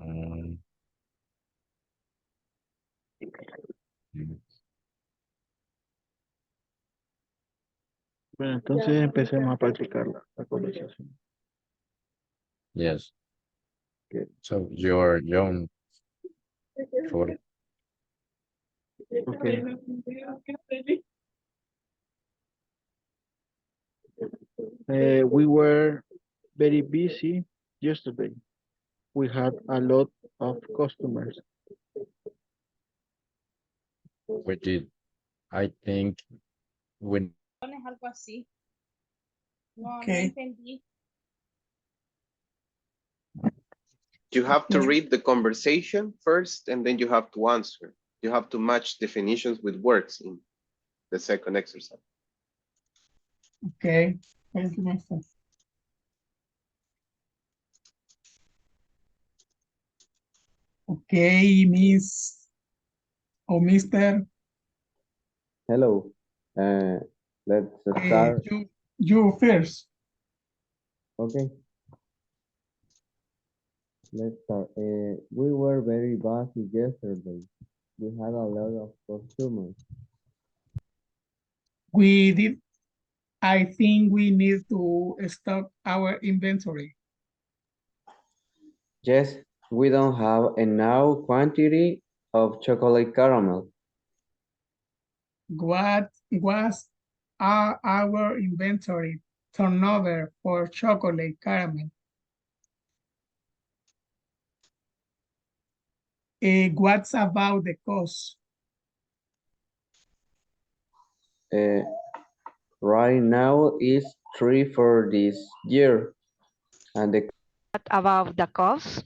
Um, Bueno, entonces empecemos a practicar la conversación. Yes. Okay. So you're young. For Okay. We were very busy yesterday. We had a lot of customers. we did. I think we Es algo así. No, no Okay. entendí. You have to Okay. read the conversation first, and then you have to answer. You have to match definitions with words in the second exercise. Okay. Thank you, master. Okay, Miss or Mister. Hello. Let's Okay, start. you first. Okay. Let's start. We were very busy yesterday. We had a lot of customers. We did. I think we need to stock our inventory. Yes, we don't have enough quantity of chocolate caramel. What was our inventory turnover for chocolate caramel? What's about the cost? Right now is 3 for this year. And the What about the cost?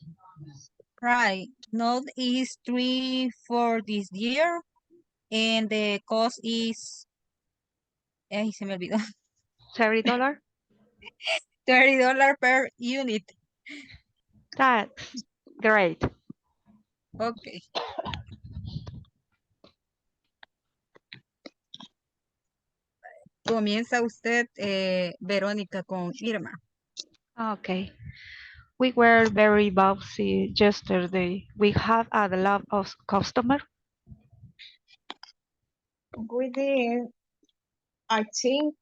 Right. Note is 3 for this year, and the cost is, se me olvidó, $30? $30 per unit. That's great. Okay. Comienza usted, Verónica, con Irma. Okay. We were very busy yesterday. We had a lot of customers. We did. I think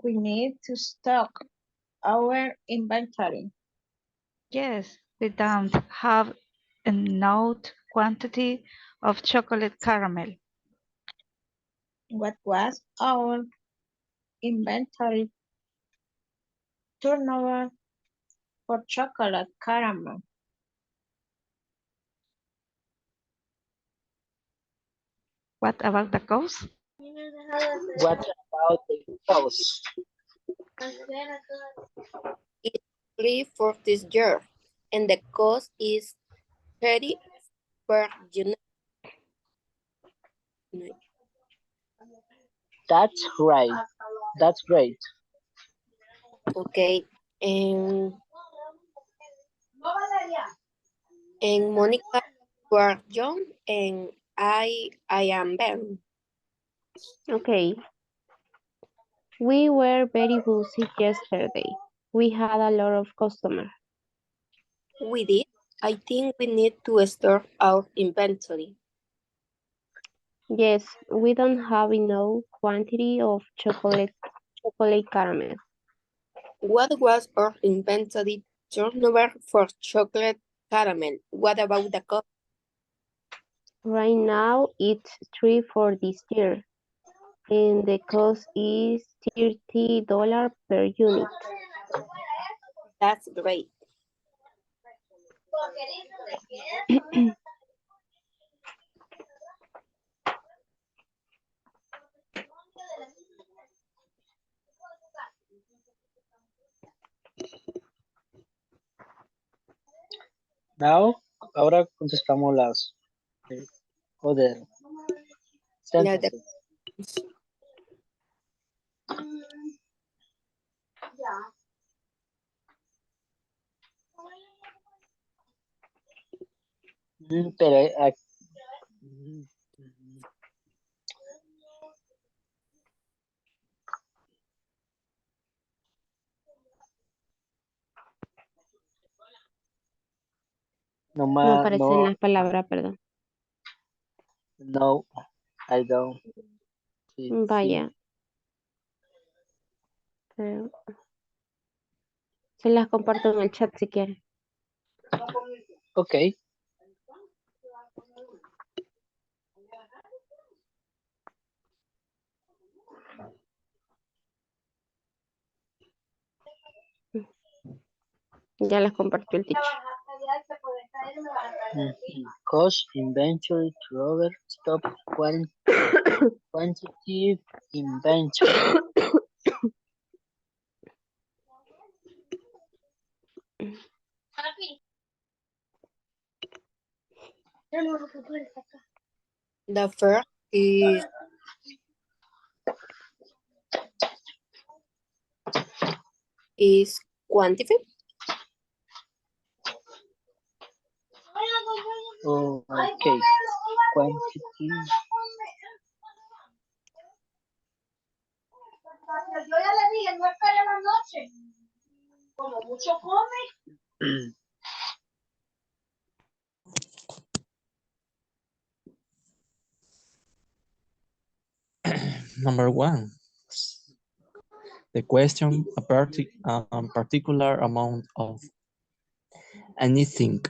we need to stock our inventory. Yes, we don't have enough quantity of chocolate caramel. What was our inventory turnover for chocolate caramel? What about the cost? What about the cost? It's 3 for this year, and the cost is 30 per unit. That's right. That's great. Okay. And Monica, you are young, and I am Ben. Okay. We were very busy yesterday. We had a lot of customers. We did. I think we need to store our inventory. Yes, we don't have enough quantity of chocolate caramel. What was our inventory turnover for chocolate caramel? What about the cost? Right now, it's 3 for this year, and the cost is $30 per unit. That's great. Now, ahora contestamos las other sentences. Pero no No más, aparecen las palabras, perdón. no, I don't. Sí, Vaya. Se las comparto en el chat si quieren. Okay. Ya las compartió el teacher. Cost, inventory, turnover, stock, quantity, inventory. The first is quantify. Oh, okay. Quantity. Yo ya le dije, no espere la noche. Como mucho come. Number one, the question, a particular amount of anything.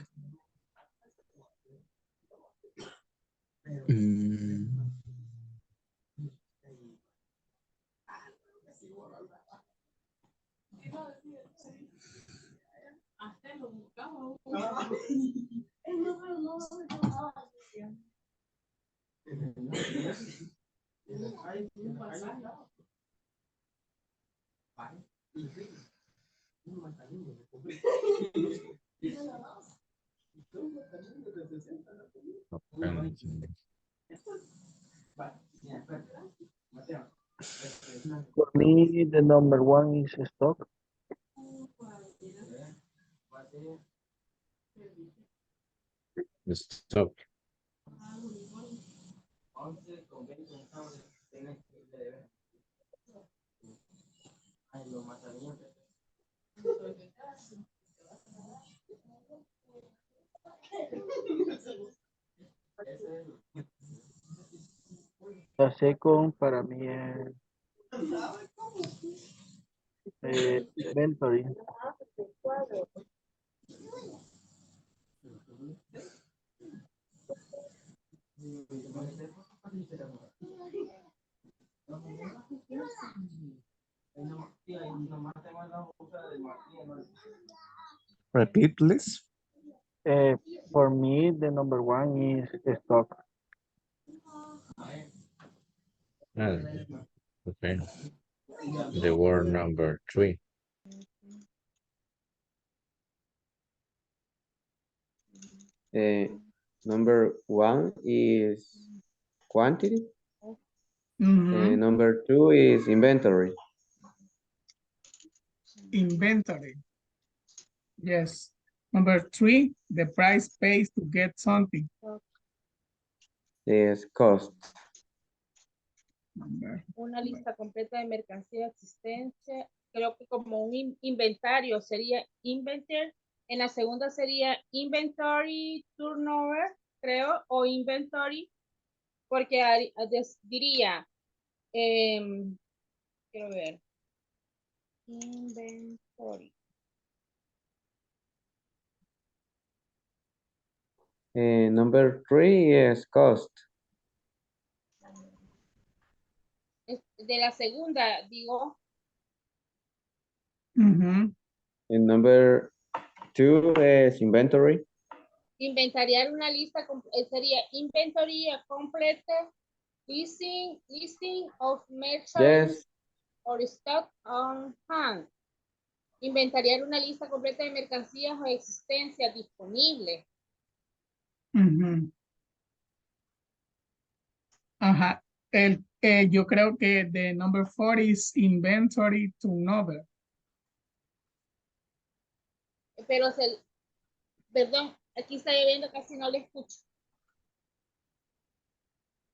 Mm. For me, the number one is stock. The stock. La second para mí es inventory. Repeat, please. For me, the number one is stock. Ah, okay. The word number three. Number one is quantity. Number two is inventory. Inventory. Yes. Number three, the price pays to get something. Is cost. Una lista completa de mercancía existente. Creo que como un inventario sería inventory. En la segunda sería inventory turnover, creo, o inventory, porque diría, quiero ver, inventory. Number three is cost. De la segunda, digo. And number two is inventory. Inventariar una lista sería inventory a complete listing of merchandise or stock on hand. Inventariar una lista completa de mercancías o existencia disponible. Ajá. Yo creo que the number four is inventory turnover. Pero perdón, aquí está lloviendo, casi no le escucho.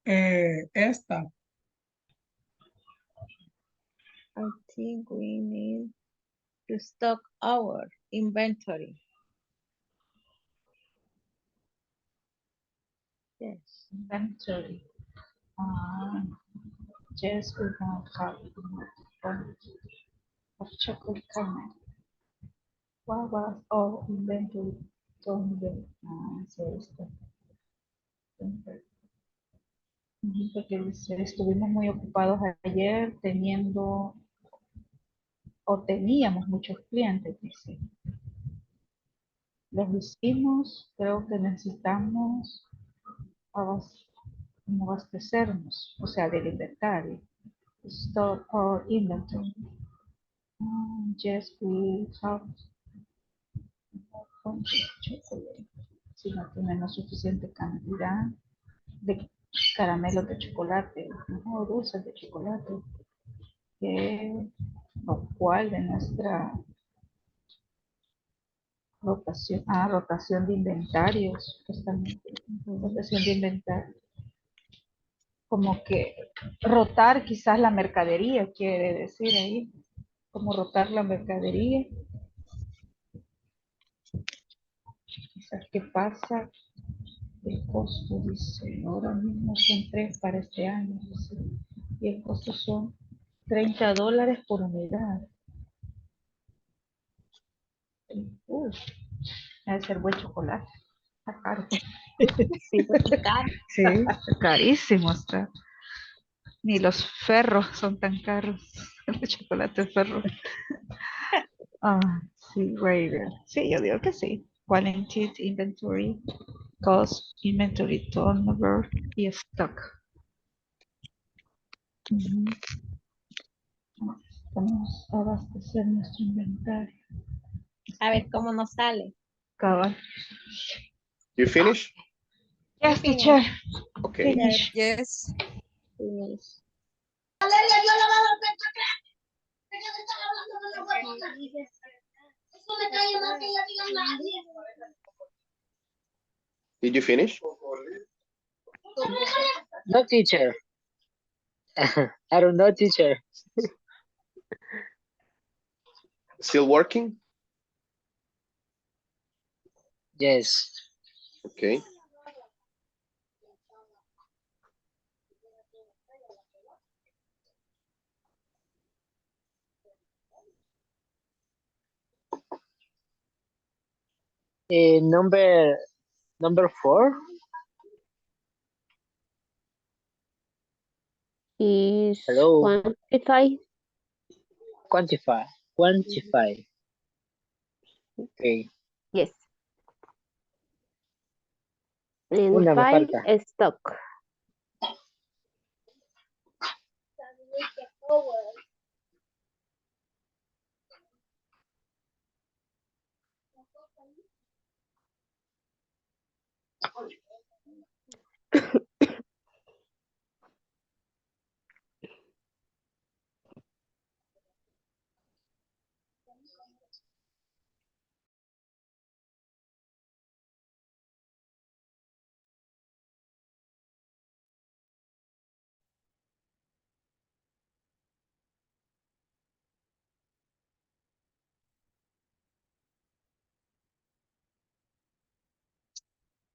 Esta. I think we need to stock our inventory. Yes. Inventory. Yes, we don't have. of chocolate caramel. What was our inventory donde hacer esto? Porque dice, estuvimos muy ocupados ayer teniendo o teníamos muchos clientes, dice. Los hicimos, creo que necesitamos abastecernos, o sea, del inventario. Stock our inventory. Yes, we have chocolate. Si no tenemos suficiente cantidad de caramelos de chocolate, no, dulces de chocolate, lo cual de nuestra rotación de inventarios, justamente, rotación de inventarios, como que rotar quizás la mercadería, quiere decir ahí, como rotar la mercadería. Quizás qué pasa, el costo, dice, ahora mismo son 3 para este año, dice, y el costo son $30 por unidad. Uf, debe ser buen chocolate, está caro. Sí, porque caro. Sí, carísimo está. Ni los ferros son tan caros. El chocolate ferro. Ah, sí, Raven. Sí, yo digo que sí. Quality, inventory, cost, inventory, turnover y stock. Vamos a abastecer nuestro inventario. A ver cómo nos sale. Cabal. You finish? Yes, teacher. Okay. Finish. Yes. Finish. Did you finish? No, teacher. I don't know, teacher. Still working? Yes. Okay. Number 4. Is Hello. quantify. Quantify. Okay. Yes. And Una me 5 falta. stock.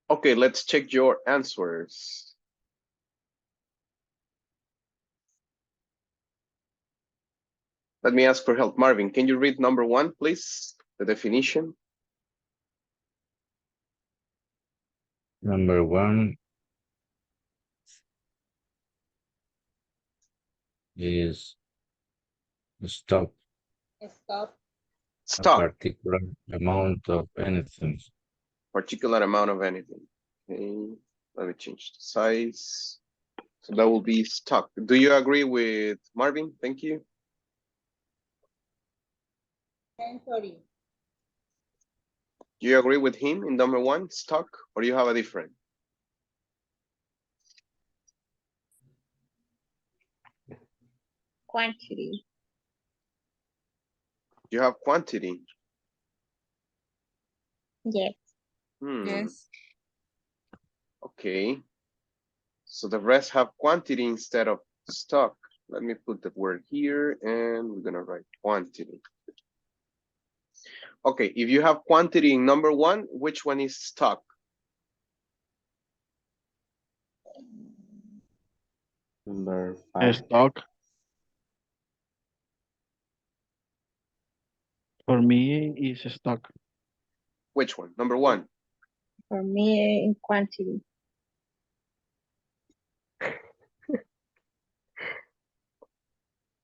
Okay, let's check your answers. Let me ask for help. Marvin, can you read number 1, please? The definition. Number 1 is stock Stop. a Stock, particular amount of anything. particular amount of anything. Okay, let me change the size. So that will be stock. Do you agree with Marvin? Thank you. Inventory. Do you agree with him in number 1, stock, or you have a different? Quantity. You have quantity. Yes. Yes. Okay. So the rest have quantity instead of stock. Let me put the word here and we're gonna write quantity. Okay, if you have quantity in number 1, which one is stock? Number 5. Stock. For me, is stock. Which one? Number one. For me, in quantity.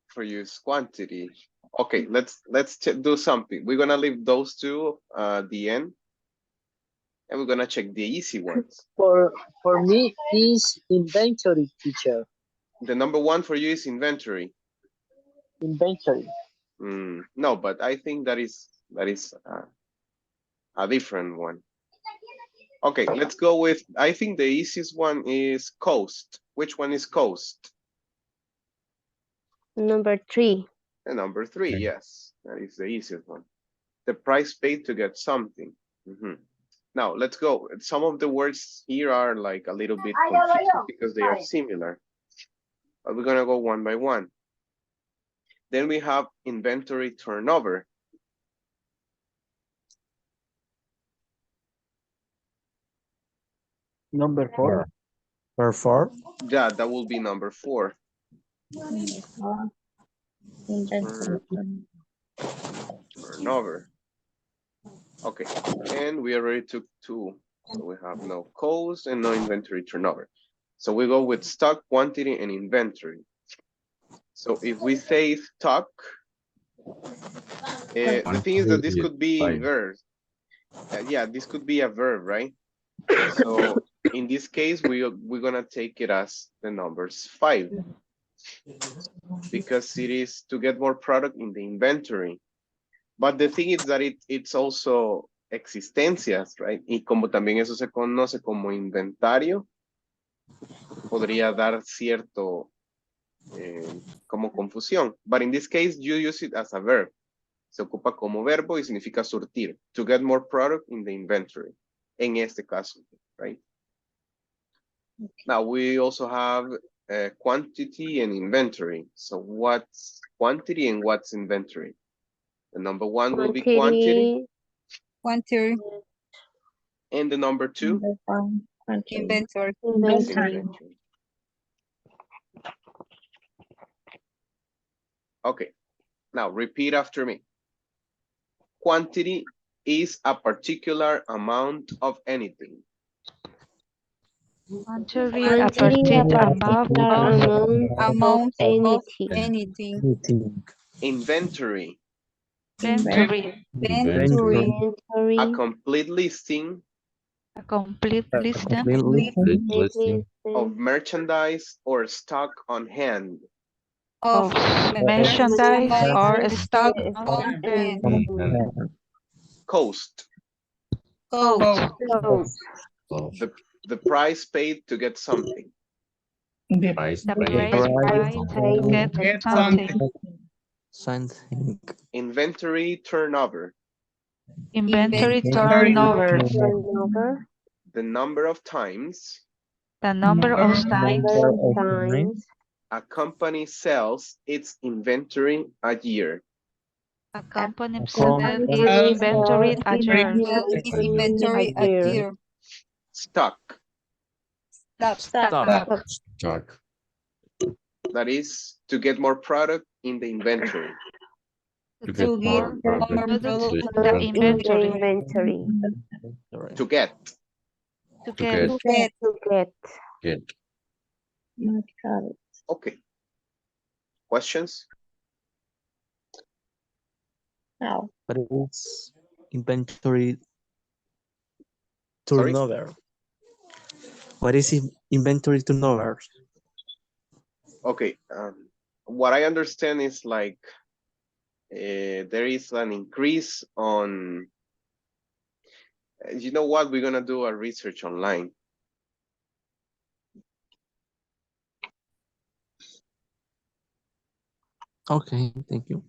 For you is quantity. Okay, let's do something. We're gonna leave those two the end, and we're gonna check the easy ones. For me is inventory, teacher. The number one for you is inventory. Inventory. No, but I think that is a different one. Okay, let's go with, I think the easiest one is cost. Which one is cost? Number 3. And number 3, yes, that is the easiest one. The price paid to get something. Now, let's go. Some of the words here are like a little bit confusing because they are similar. But we're gonna go one by one. Then we have inventory turnover. Number 4. Number 4. Yeah, that will be number 4. Turnover. Okay, and we already took 2. So we have no cost and no inventory turnover. So we go with stock, quantity, and inventory. So if we say stock, the thing is that this could be in verbs. Yeah, this could be a verb, right? So in this case, we're gonna take it as the numbers 5 because it is to get more product in the inventory. But the thing is that it's also existencias, right? Y como también eso se conoce como inventario, podría dar cierto como confusión. But in this case, you use it as a verb. Se ocupa como verbo y significa surtir. To get more product in the inventory. En este caso, right? Now we also have quantity and inventory. So what's quantity and what's inventory? The number 1 will be quantity. Quantity. And the number 2? Inventory. Inventory. Okay, now repeat after me. Quantity is a particular amount of anything. Quantity, a particular amount of anything. Inventory. Inventory. A complete listing. A complete listing Of merchandise or stock on hand. Of merchandise or stock on hand. Cost. The price paid to get something. The price paid to get something. Inventory turnover. Inventory turnover. The number of times. The number of times a company sells its inventory a year. A company sells its inventory a year. Stock. Stock. That is to get more product in the inventory. To get more product in the inventory. To get. Okay. Questions? No. But it's inventory turnover. Sorry? What is inventory turnover? Okay. What I understand is like there is an increase on. You know what? We're gonna do a research online. Okay, thank you.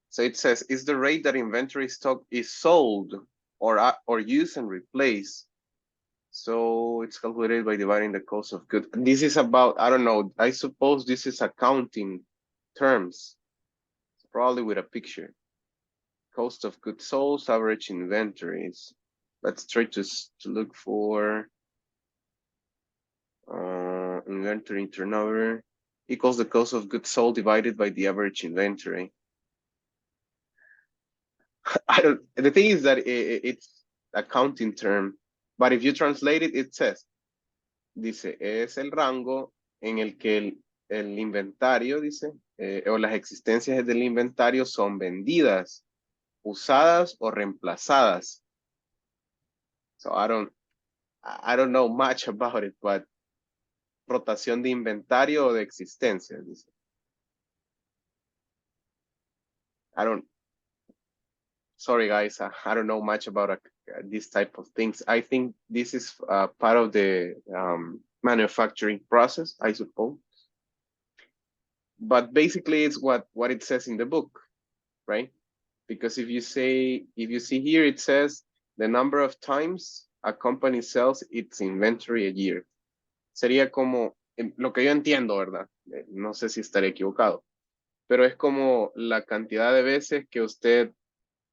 So it says, is the rate that inventory stock is sold or used and replaced? So it's calculated by dividing the cost of goods. This is about, I don't know, I suppose this is accounting terms, probably with a picture. Cost of goods sold, average inventories. Let's try to look for inventory turnover equals the cost of goods sold divided by the average inventory. I don't. The thing is that it's accounting term, but if you translate it, it says, dice, es el rango en el que el inventario, dice, o las existencias del inventario son vendidas, usadas o reemplazadas. So I don't know much about it, but rotación de inventario o de existencia, dice. Sorry guys, I don't know much about this type of things. I think this is part of the manufacturing process, I suppose. But basically it's what it says in the book, right? Because if you see here, it says the number of times a company sells its inventory a year. Sería como, lo que yo entiendo, ¿verdad? No sé si estaré equivocado, pero es como la cantidad de veces que usted,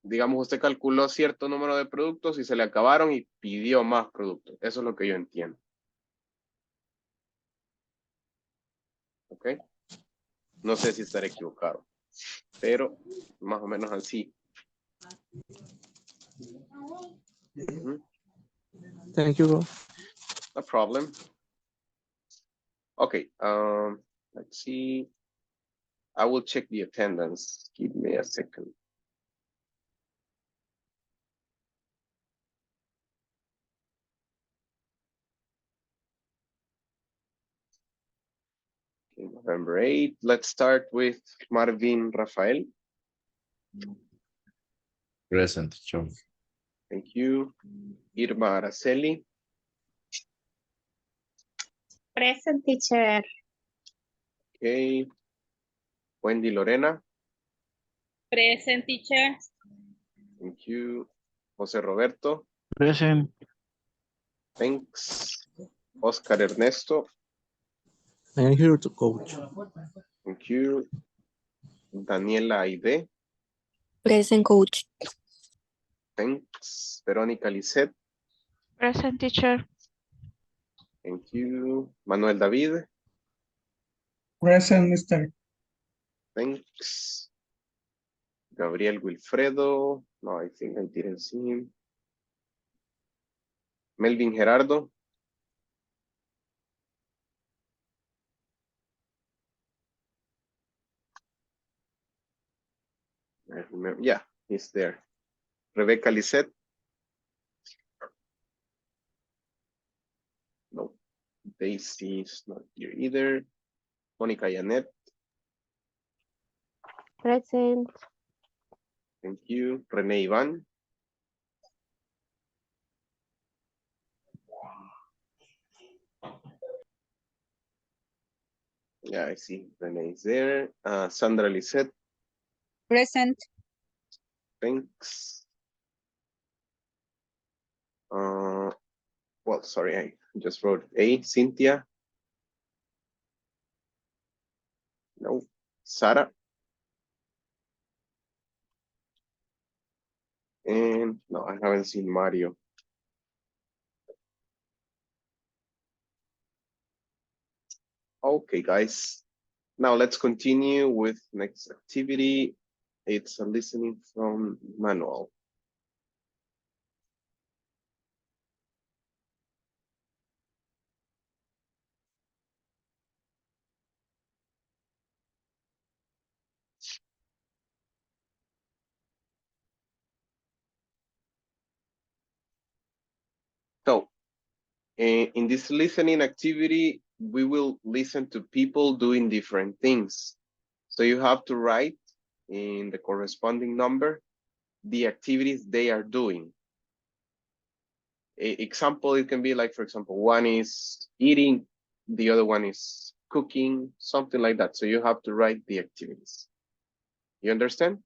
digamos, usted calculó cierto número de productos y se le acabaron y pidió más productos. Eso es lo que yo entiendo. ¿Ok? No sé si estaré equivocado, pero más o menos así. Thank you, bro. No problem. Okay, let's see. I will check the attendance. Give me a second. Okay, November 8th. Let's start with Marvin Rafael. Present, teacher. Thank you. Irma Araceli. Present, teacher. Okay. Wendy Lorena. Present, teacher. Thank you. José Roberto. Present. Thanks. Oscar Ernesto. I am here to coach. Thank you. Daniela Aide. Present, coach. Thanks. Verónica Lisset. Present, teacher. Thank you. Manuel David. Present, Mr. Thanks. Gabriel Wilfredo. No, I think I didn't see him. Melvin Gerardo. I remember. Yeah, he's there. Rebecca Lisset. No. Daisy's not here either. Monica Yanet. Present. Thank you. Rene Ivan. Yeah, I see Rene is there. Sandra Lisset. Present. Thanks. Well, sorry, I just wrote A. Cynthia. No. Sarah. And no, I haven't seen Mario. Okay, guys. Now let's continue with next activity. It's a listening from manual. So in this listening activity, we will listen to people doing different things. So you have to write in the corresponding number the activities they are doing. Example, it can be like, for example, one is eating, the other one is cooking, something like that. So you have to write the activities. You understand?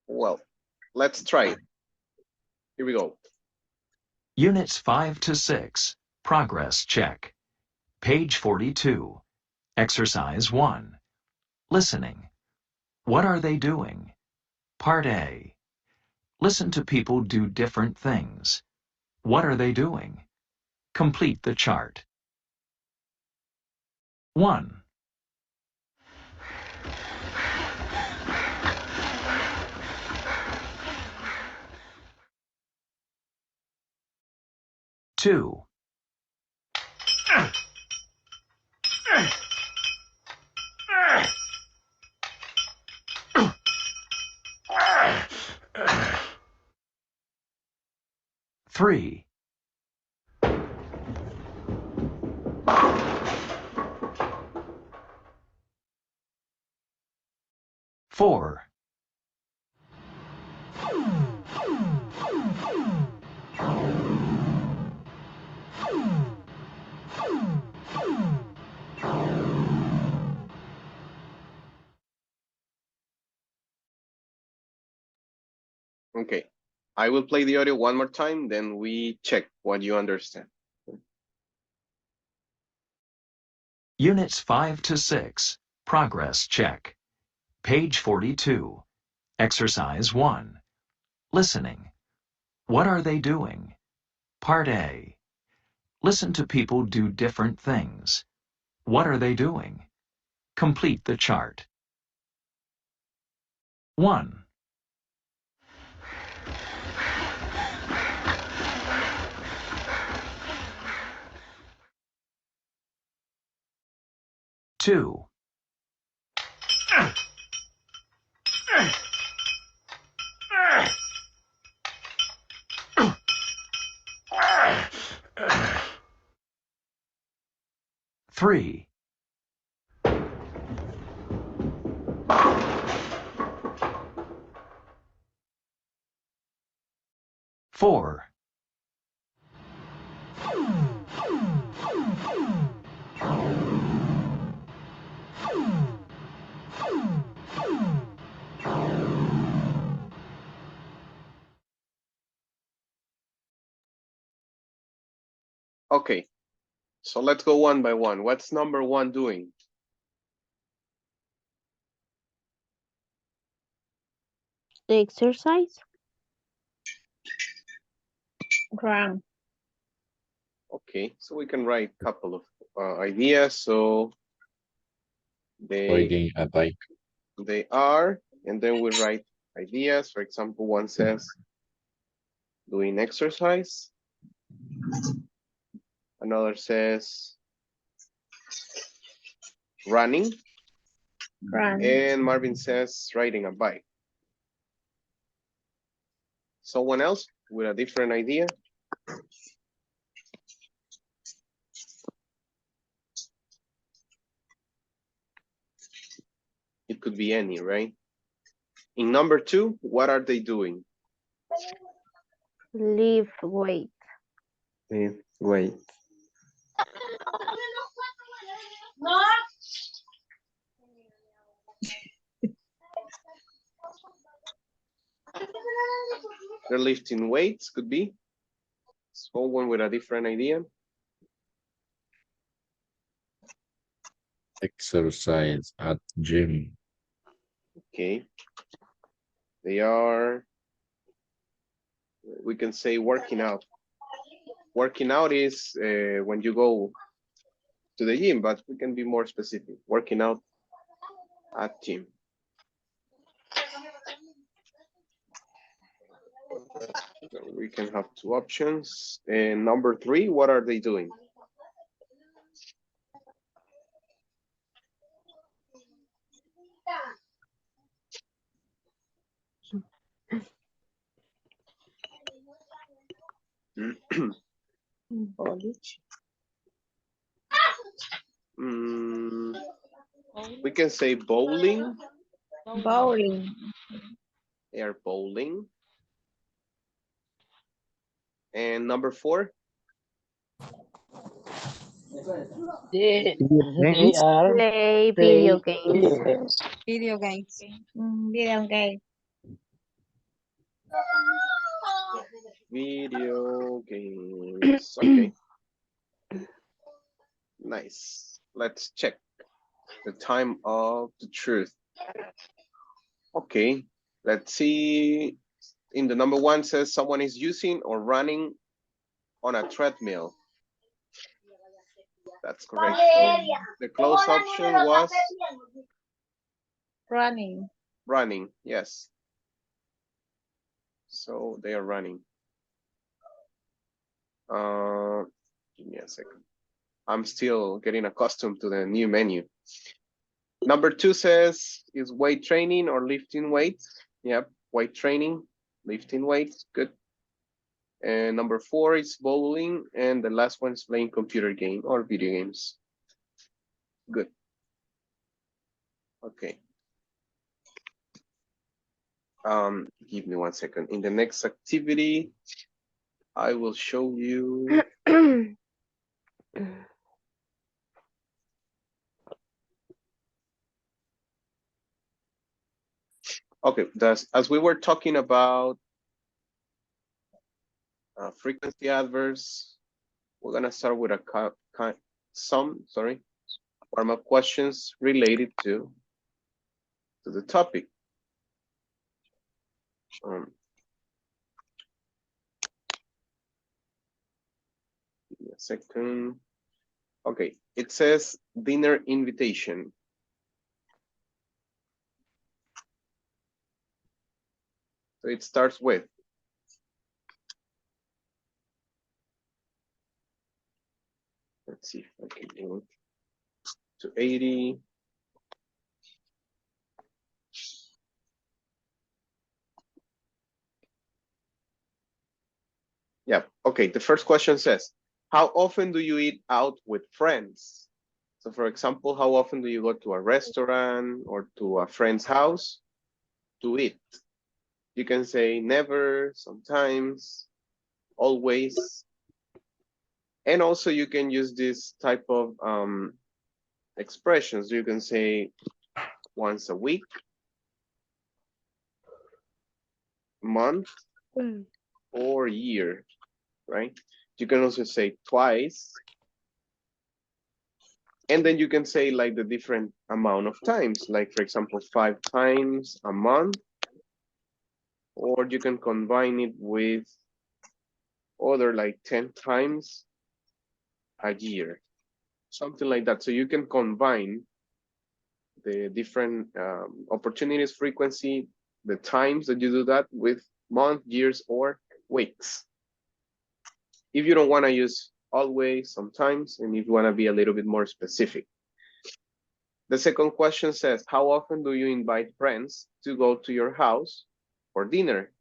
Well, let's try it. Here we go. Units 5 to 6, progress check. Page 42, exercise 1. Listening. What are they doing? Part A. Listen to people do different things. What are they doing? Complete the chart. 1, 2, 3, 4, Okay. I will play the audio one more time, then we check what you understand. Units 5 to 6, progress check. Page 42, exercise 1, listening. What are they doing? Part A. Listen to people do different things. What are they doing? Complete the chart. 1, 2, 3, 4, 'Okay, so let's go one by one. What's number 1 doing? Exercise. Run. Okay, so we can write a couple of ideas. So Riding a bike. they are, and then we write ideas. For example, one says doing exercise. Another says running. Run. And Marvin says riding a bike. Someone else with a different idea? It could be any, right? In number 2, what are they doing? Lift weight. Wait. No. They're lifting weights, could be. Someone with a different idea? Exercise at gym. Okay. They are, we can say working out. Working out is when you go to the gym, but we can be more specific. Working out at gym. So we can have 2 options. And number 3, what are they doing? We can say bowling. Bowling. They are bowling. And number 4? They are Play video play games. video games. Video games. Video game. Video games. Okay. Nice. Let's check the time of the truth. Okay. Let's see. In the number 1 says someone is using or running on a treadmill. That's correct. So the close option was Running. running. Yes. So they are running. Give me a second. I'm still getting accustomed to the new menu. Number 2 says, is weight training or lifting weights? Yep, weight training, lifting weights, good. And number 4 is bowling, and the last one is playing computer game or video games. Good. Okay. Give me 1 second. In the next activity, I will show you. Okay, as we were talking about frequency adverbs, we're gonna start with some warm-up questions related to the topic. Give me a second. Okay, it says dinner invitation. So it starts with. Let's see if I can go to 80. Yeah, okay, the first question says, how often do you eat out with friends? So for example, how often do you go to a restaurant or to a friend's house to eat? You can say never, sometimes, always. And also you can use this type of expressions. You can say once a week, month, or year, right? You can also say twice. And then you can say like the different amount of times, like for example, 5 times a month, or you can combine it with other like 10 times a year, something like that. So you can combine the different opportunities, frequency, the times that you do that with month, years, or weeks. If you don't want to use always, sometimes, and if you want to be a little bit more specific. The second question says, how often do you invite friends to go to your house for dinner?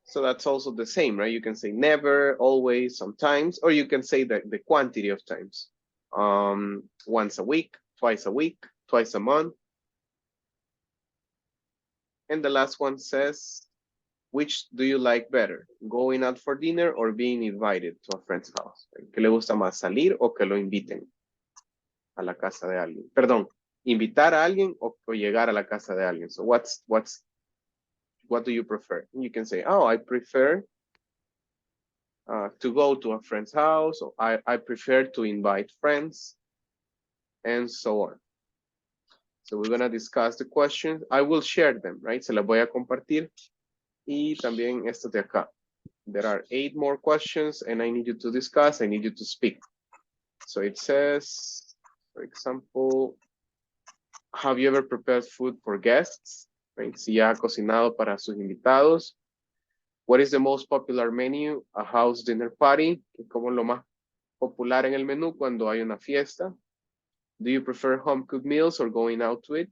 So that's also the same, right? You can say never, always, sometimes, or you can say the quantity of times. Once a week, twice a month. And the last one says, which do you like better? Going out for dinner or being invited to a friend's house? ¿Qué le gusta más, salir o que lo inviten a la casa de alguien? Perdón, invitar a alguien o llegar a la casa de alguien. So what do you prefer? You can say, oh, I prefer to go to a friend's house, or I prefer to invite friends, and so on. So we're going to discuss the questions. I will share them, right? Se las voy a compartir. Y también estos de acá. There are 8 more questions, and I need you to discuss. I need you to speak. So it says, for example, have you ever prepared food for guests? Right? Si ya ha cocinado para sus invitados. What is the most popular menu? A house dinner party. Como lo más popular en el menú cuando hay una fiesta. Do you prefer home cooked meals or going out to eat?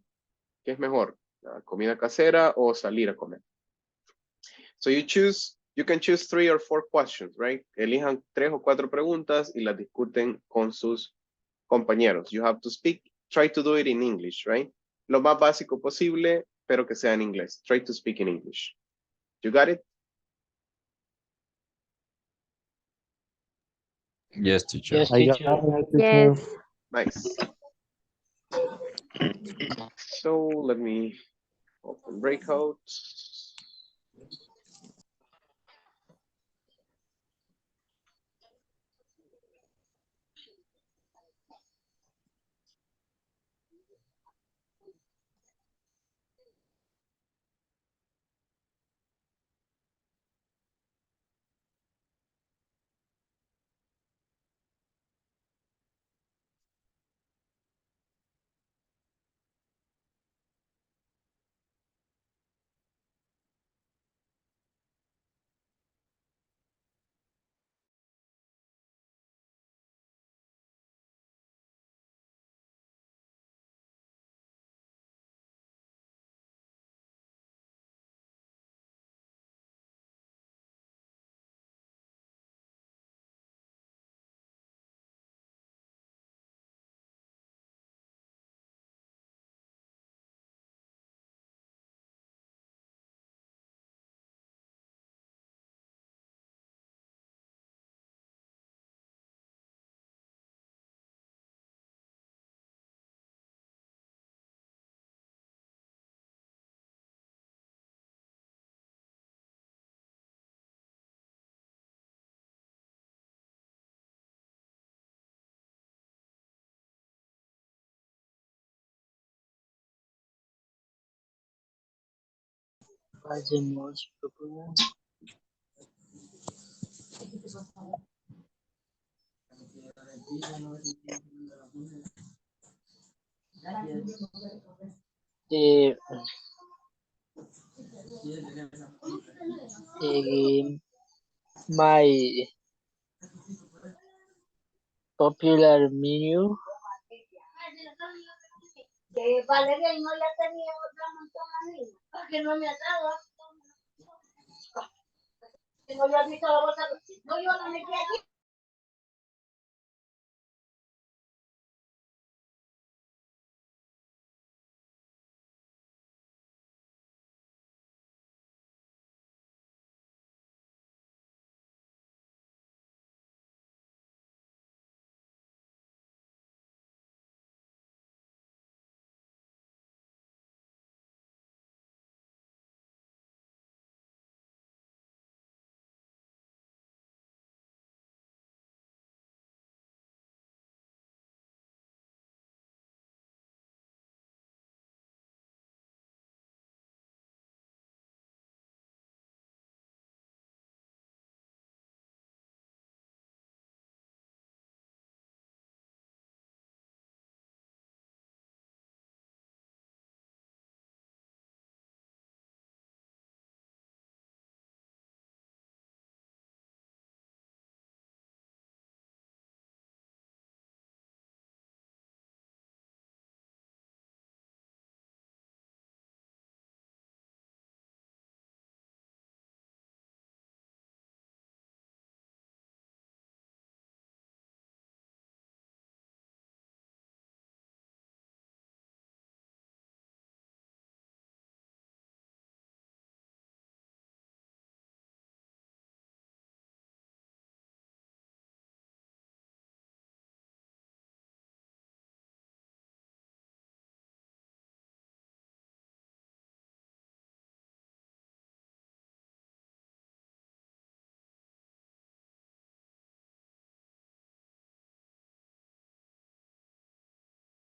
¿Qué es mejor? ¿Comida casera o salir a comer? So you can choose 3 or 4 questions, right? Elijan 3 o 4 preguntas y las discuten con sus compañeros. You have to speak, try to do it in English, right? Lo más básico posible, pero que sea en inglés. Try to speak in English. You got it? Yes, teacher. Yes, I got teacher. it, teacher. Yes. Nice. So let me open breakout. What's the most popular? The, my popular menu. Valeria y no la tenía otra montón a mí, porque no me ataba. No, yo he visto la bolsa, no, yo la metí aquí.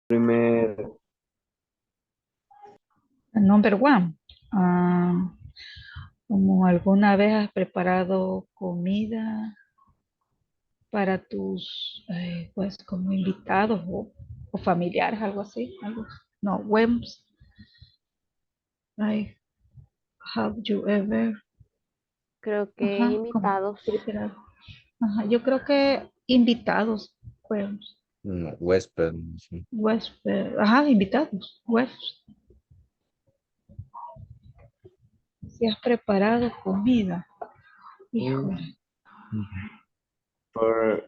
Primer, Number one. Como alguna vez has preparado comida para tus, pues, como invitados o familiares, algo así. No, when, like, have you ever, Creo que ajá, como invitados. preparado. Ajá, yo creo que invitados, pues, No, huésped. Sí. huésped, ajá, invitados, huésped. Si has preparado comida, híjole. for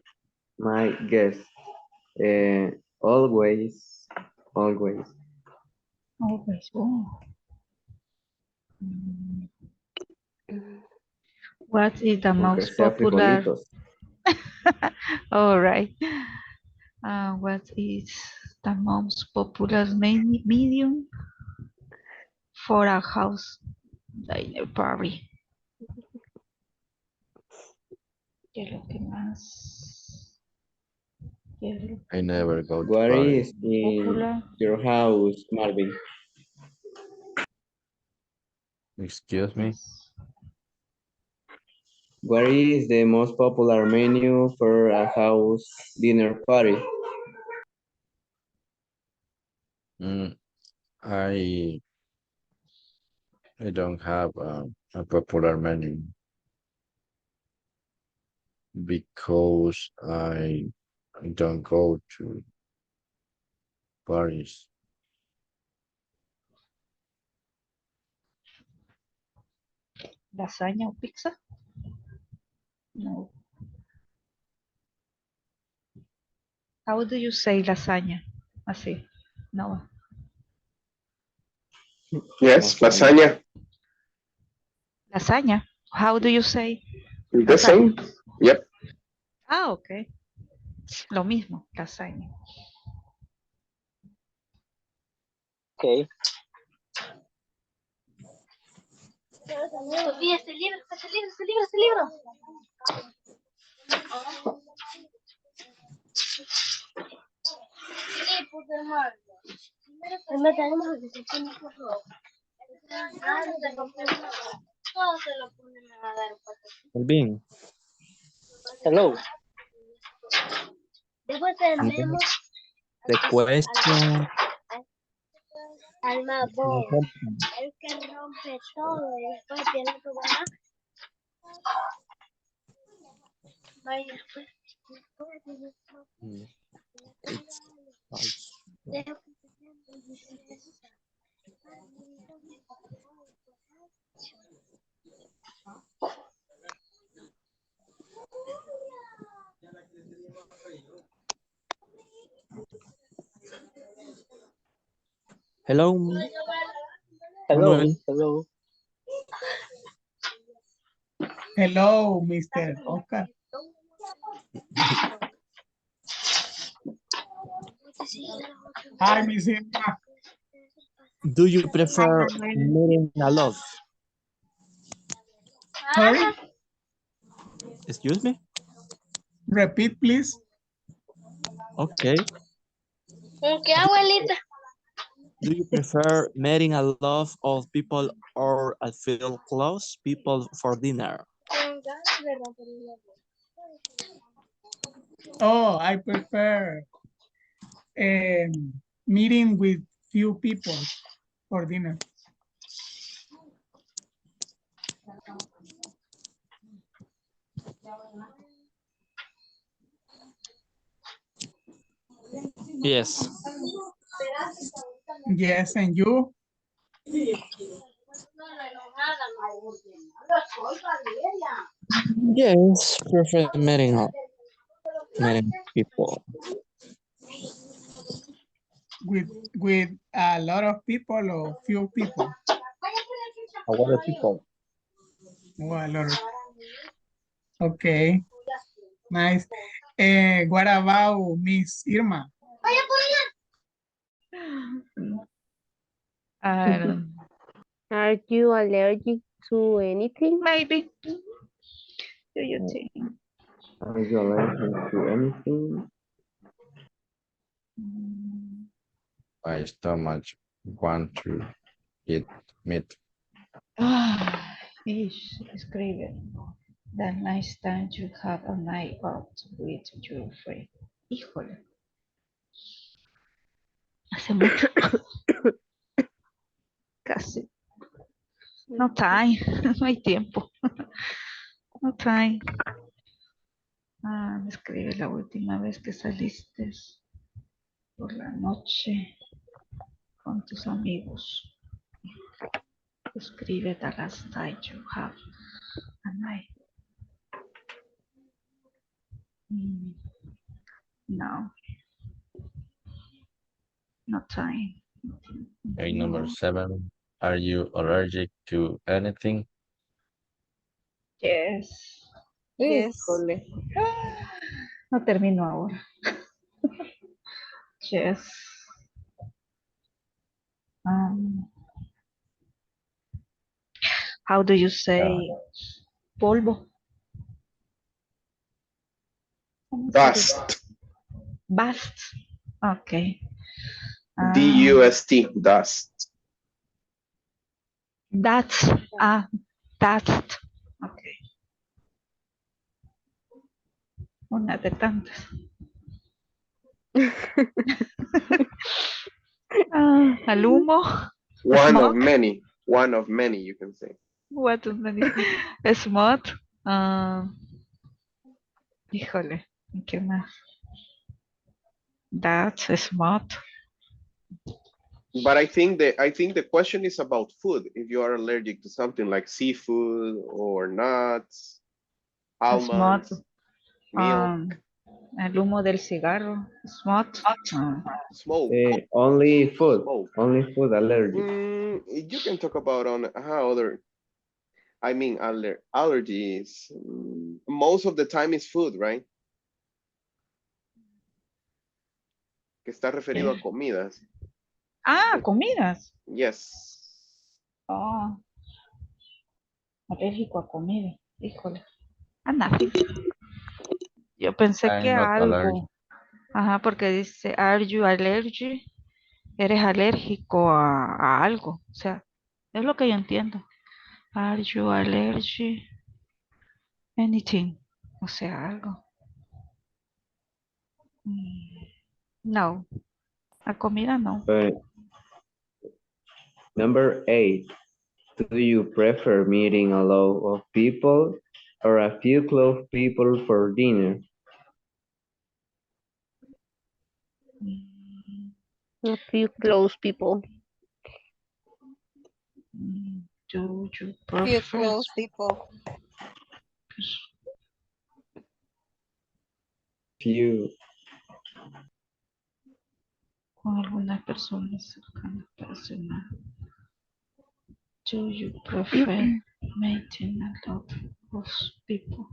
my guest. Always, always. Always, oh. Mm. What is the Aunque most sea popular? frijolitos. All right. What is the most popular medium for a house dinner party? ¿Qué es lo que más? ¿Qué es lo I never go to What party. is in popular? your house, Marvin? Excuse me. What is the most popular menu for a house dinner party? Mm, I I don't have a popular menu because I don't go to parties. ¿Lasaña o pizza? No. How do you say lasaña? Así. No. Yes, lasagna. Lasaña. How do you say The lasaña? same. Yep. Ah, ok. Lo mismo, lasaña. Okay. Sofía, este libro, este libro, este libro, este libro. Sí, puta madre. Primero tenemos que se tiene por favor. Melvin, Hello. Después yes, tenemos the question al más is very important. el que rompe todo y después tiene que ganar. Vaya, pues. Mm, It's false. Hello, Hello. Manuel. Hello. Hello, Mr. Oscar. Hi, Miss Irma. Do you Hi, prefer Manuel. meeting a lot? Sorry, Excuse me? repeat, please. Okay. ¿Qué, abuelita? Do you prefer meeting a lot of people or a few close people for dinner? Oh, I prefer meeting with few people for dinner. Yes. Yes, and you? Yes, prefer meeting people. With a lot of people or few people? A lot of people. Oh, a lot of. Okay, nice. What about Miss Irma? Are you allergic to anything? Maybe. Do you think? Are you allergic to anything? My stomach want to eat meat. Ish, escribe. The nice time you have a night out with your friend. Híjole. Hace mucho. Casi. No time. No hay tiempo. No time. Me escribe la última vez que saliste por la noche con tus amigos. Escribe the last time you have a night. No. No time. Okay, number 7. Are you allergic to anything? Yes. Yes. Híjole. No termino ahora. Yes. How do you say polvo? Dust. Bust. Okay. D-U-S-T, dust. That's that's okay. Una de tantas. Al humo. One of Smoke. many. One of many, you can say. What is many? Smoke. Híjole. ¿Qué más? That's smoke. But I think the question is about food. If you are allergic to something like seafood or nuts, Smoke. almonds, milk, El humo del cigarro. Smoke. smoke. Only food. Smoke. Only food allergy. You can talk about on how other. I mean, allergies. Most of the time is food, right? Que está referido a comidas. Comidas. Yes. Alérgico a comida. Híjole. Nothing. Yo pensé que I'm not allergic. algo. Ajá, porque dice, are you allergic? Eres alérgico a algo. O sea, Es lo que yo entiendo. Are you allergic? Anything. O sea, algo. No. A comida no. Number 8. Do you prefer meeting a lot of people or a few close people for dinner? A few close people. Do you Few prefer close people. Few. con alguna persona cercana personal? Do you prefer meeting a lot of people?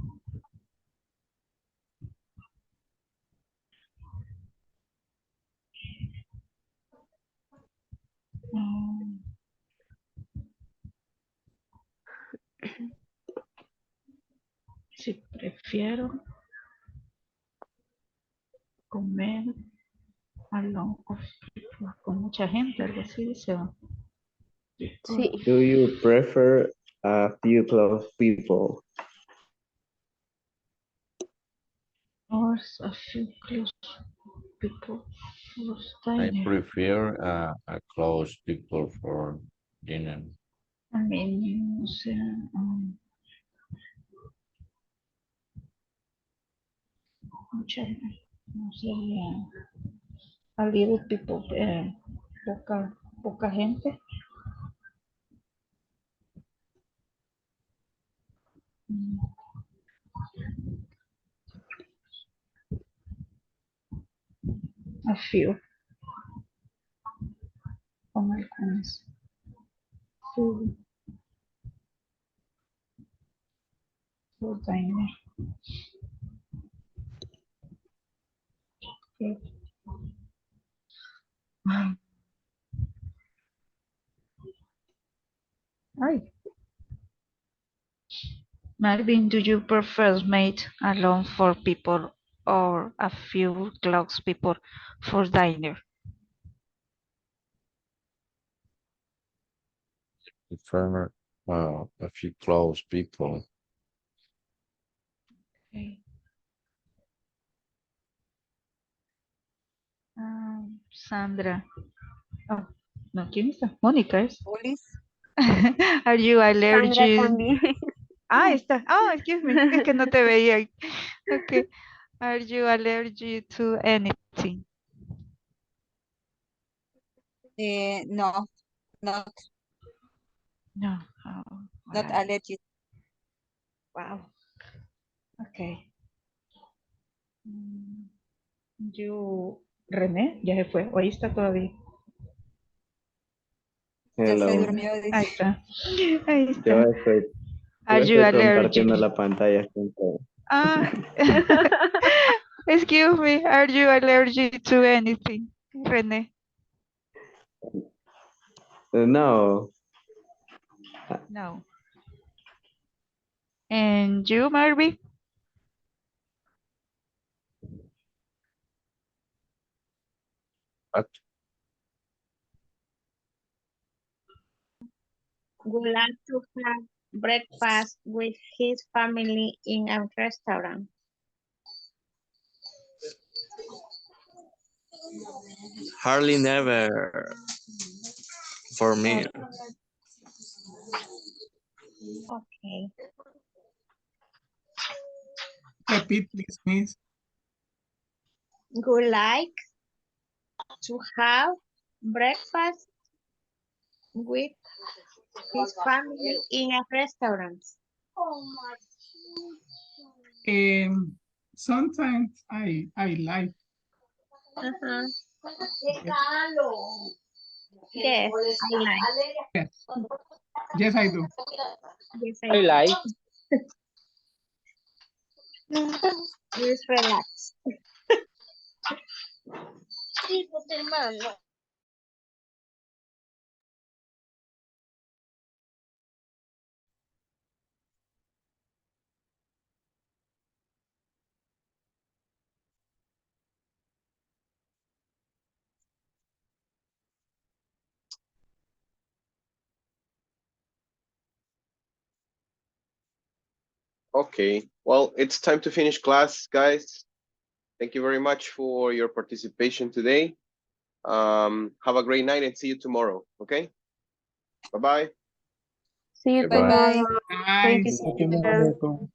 Mm, si prefiero comer a lot of people, con mucha gente, algo así dice. Sí. Do you prefer a few close people? Or a few close people for I dinner. prefer a close people for dinner. I mean, o sea, mucha, no sé, a little people, poca gente. A few, con algunas. For dinner. Okay. Ay. Marvin, do you prefer made alone for people or a few close people for dinner? Prefer a few close people. Okay. Sandra. Oh, no, ¿quién está? Mónica es. Are you Sandra allergic? también. Ah, está. Oh, excuse me. Es que no te veía. Okay. Are you allergic to anything? No, not No. Oh, not wow. allergic. Wow. Okay. You, René, ya se fue. O ahí está todavía. Ya se Hello. durmió, dice. Ahí está. Ahí Yo está. estoy, yo Are you estoy compartiendo allergic? la pantalla con todo. Ah, excuse me. Are you allergic to anything, René? No. No. And you, Marvin? What? Would like to have breakfast with his family in a restaurant. Hardly never for me. Okay. Repeat, please, miss. Would like to have breakfast with his family in a restaurant. Sometimes I like. Uh-huh. Yes. Yes, I like. Yes. Yes, I do. Yes, I I do. like. Just relax. Sí, pues hermano. Okay, well, it's time to finish class, guys. Thank you very much for your participation today. Have a great night and see you tomorrow, okay? Bye-bye. See you Goodbye. tomorrow. Bye. Thank Bye. you, See you teacher. tomorrow.